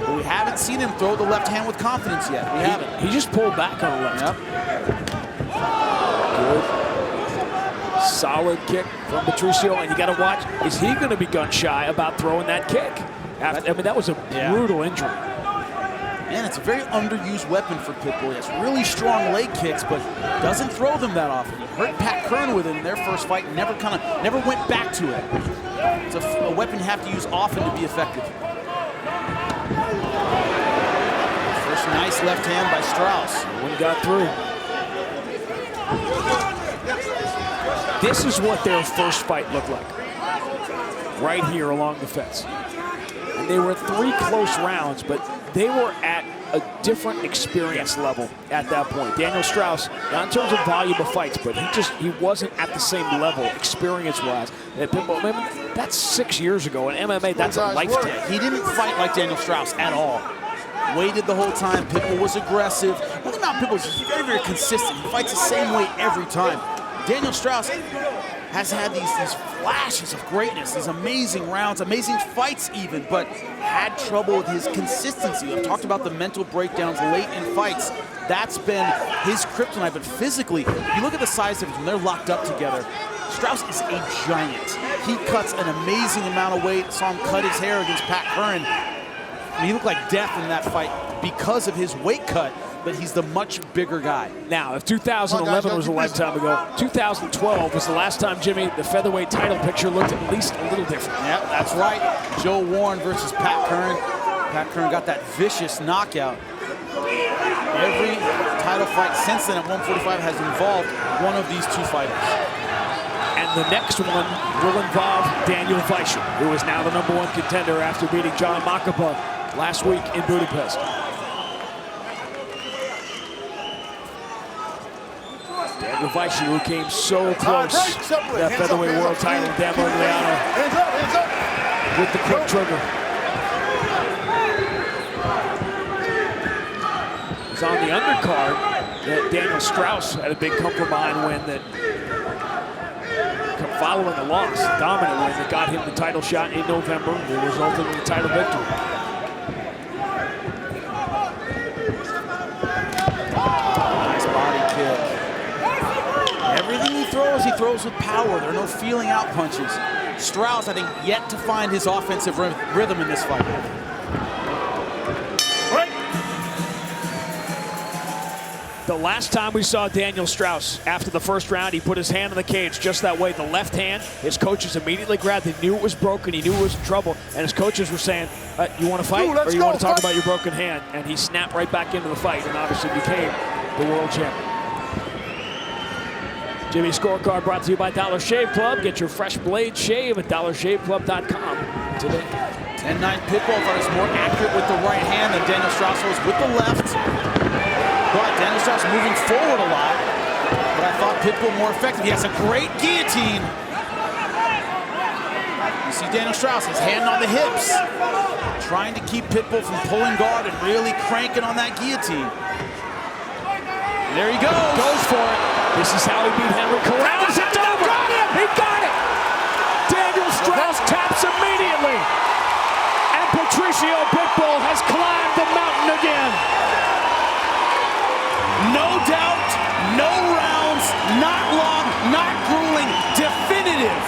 But we haven't seen him throw the left hand with confidence yet. We haven't. He just pulled back on the left. Yep. Good. Solid kick from Patricio, and you got to watch, is he going to be gun-shy about throwing that kick? I mean, that was a brutal injury. Man, it's a very underused weapon for Pitbull. He has really strong leg kicks, but doesn't throw them that often. He hurt Pat Curran with it in their first fight, and never went back to it. It's a weapon you have to use often to be effective. First nice left hand by Straus. One got through. This is what their first fight looked like. Right here along the fence. And they were 3 close rounds, but they were at a different experience level at that point. Daniel Straus, not in terms of volume of fights, but he wasn't at the same level experience-wise. That's 6 years ago. In MMA, that's a lifetime. He didn't fight like Daniel Straus at all. Waited the whole time. Pitbull was aggressive. One thing about Pitbull is he's very, very consistent. He fights the same way every time. Daniel Straus has had these flashes of greatness, these amazing rounds, amazing fights even, but had trouble with his consistency. I've talked about the mental breakdowns late in fights. That's been his kryptonite, but physically, if you look at the size difference when they're locked up together, Straus is a giant. He cuts an amazing amount of weight. Saw him cut his hair against Pat Curran. I mean, he looked like death in that fight because of his weight cut, but he's the much bigger guy. Now, if 2011 was a lifetime ago, 2012 was the last time, Jimmy, the featherweight title picture looked at least a little different. Yep, that's right. Joe Warren versus Pat Curran. Pat Curran got that vicious knockout. Every title fight since then at 145 has involved one of these 2 fighters. And the next one will involve Daniel Weichel, who is now the #1 contender after beating John Makaba last week in Budapest. Daniel Weichel, who came so close to that featherweight world title, Dan Morgliano with the quick trigger. It's on the undercard that Daniel Straus had a big come from behind win that following the loss, dominant win that got him the title shot in November. It resulted in the title victory. Nice body kick. Everything he throws with power. There are no feeling out punches. Straus, I think, yet to find his offensive rhythm in this fight. The last time we saw Daniel Straus after the first round, he put his hand on the cage just that way, the left hand. His coaches immediately grabbed it. He knew it was broken. He knew it was in trouble. And his coaches were saying, you want to fight or you want to talk about your broken hand? And he snapped right back into the fight and obviously became the world champion. Jimmy's Scorecard brought to you by Dollar Shave Club. Get your fresh blade shave at dollarshaveclub.com today. 10-9 Pitbull thought he was more accurate with the right hand than Daniel Straus was with the left. But Daniel Straus moving forward a lot. But I thought Pitbull more effective. He has a great guillotine. You see Daniel Straus, his hand on the hips, trying to keep Pitbull from pulling guard and really cranking on that guillotine. And there he goes. Goes for it. This is how he beat Henry Corrales. It's over. He got it. Daniel Straus taps immediately. And Patricio Pitbull has climbed the mountain again. No doubt, no rounds, not long, not grueling, definitive.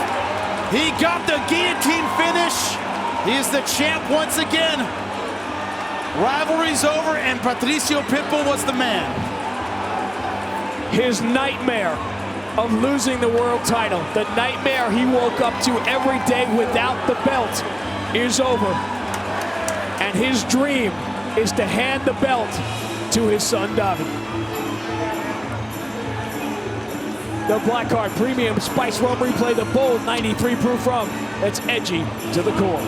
He got the guillotine finish. He is the champ once again. Rivalry's over and Patricio Pitbull was the man. His nightmare of losing the world title, the nightmare he woke up to every day without the belt, is over. And his dream is to hand the belt to his son, David. The Black Card Premium Spice Rum Replay, the bold 93 proof rum that's edgy to the core.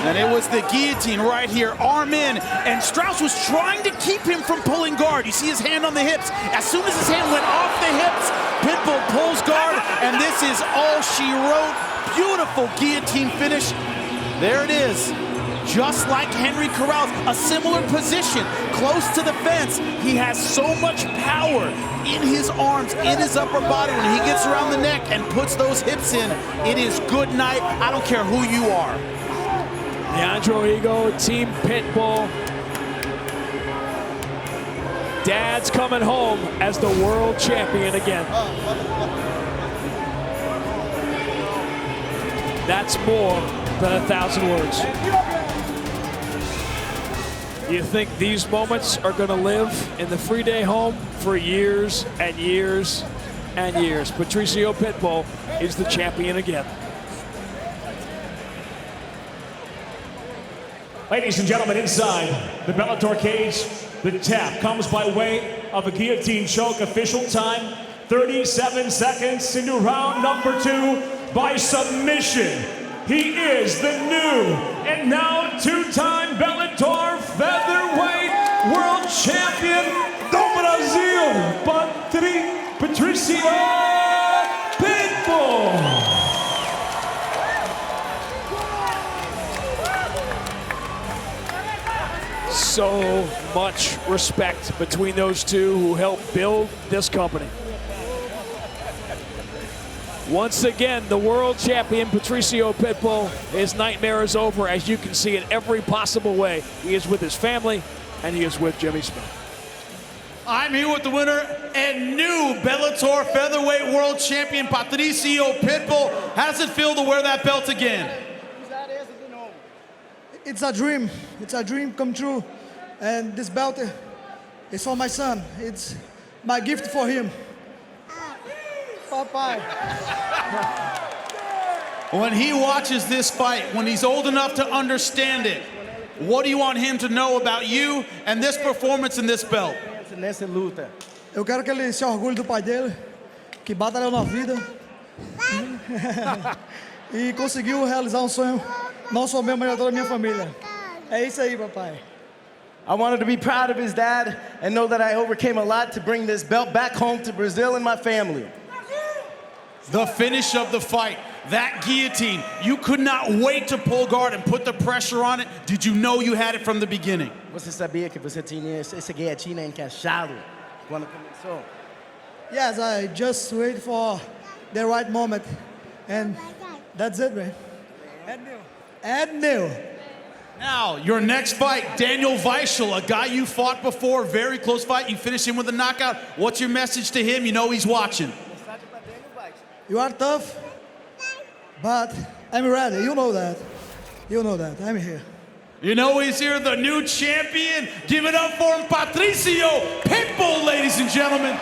And it was the guillotine right here, arm in, and Straus was trying to keep him from pulling guard. You see his hand on the hips. As soon as his hand went off the hips, Pitbull pulls guard, and this is all she wrote. Beautiful guillotine finish. There it is. just like Henry Corrales, a similar position, close to the fence. He has so much power in his arms, in his upper body. When he gets around the neck and puts those hips in, it is good night. I don't care who you are. Leandro Higo, Team Pitbull. Dad's coming home as the world champion again. That's more than 1,000 words. You think these moments are going to live in the free day home for years and years and years. Patricio Pitbull is the champion again. Ladies and gentlemen, inside the Bellator cage, the tap comes by way of a guillotine choke. Official time, 37 seconds into round number 2 by submission. He is the new and now 2-time Bellator featherweight world champion do Brasil, Patricio Pitbull. So much respect between those two who helped build this company. Once again, the world champion, Patricio Pitbull, his nightmare is over, as you can see in every possible way. He is with his family, and he is with Jimmy Smith. I'm here with the winner and new Bellator featherweight world champion, Patricio Pitbull. How does it feel to wear that belt again? It's a dream. It's a dream come true. And this belt is for my son. It's my gift for him. Bye-bye. When he watches this fight, when he's old enough to understand it, what do you want him to know about you and this performance in this belt? Nessa luta. Eu quero que ele se orgulhe do pai dele, que batalhou na vida e conseguiu realizar sonho, não só meu, mas toda a minha família. É isso aí, papai. I wanted to be proud of his dad and know that I overcame a lot to bring this belt back home to Brazil and my family. The finish of the fight, that guillotine, you could not wait to pull guard and put the pressure on it. Did you know you had it from the beginning? Você sabia que você tinha essa guilhotina encaixado quando começou? Yes, I just wait for the right moment, and that's it, man. And new. Now, your next fight, Daniel Weichel, a guy you fought before, very close fight. You finished him with a knockout. What's your message to him? You know he's watching. You are tough, but I'm ready. You know that. You know that. I'm here. You know he's here, the new champion. Give it up for him, Patricio Pitbull, ladies and gentlemen.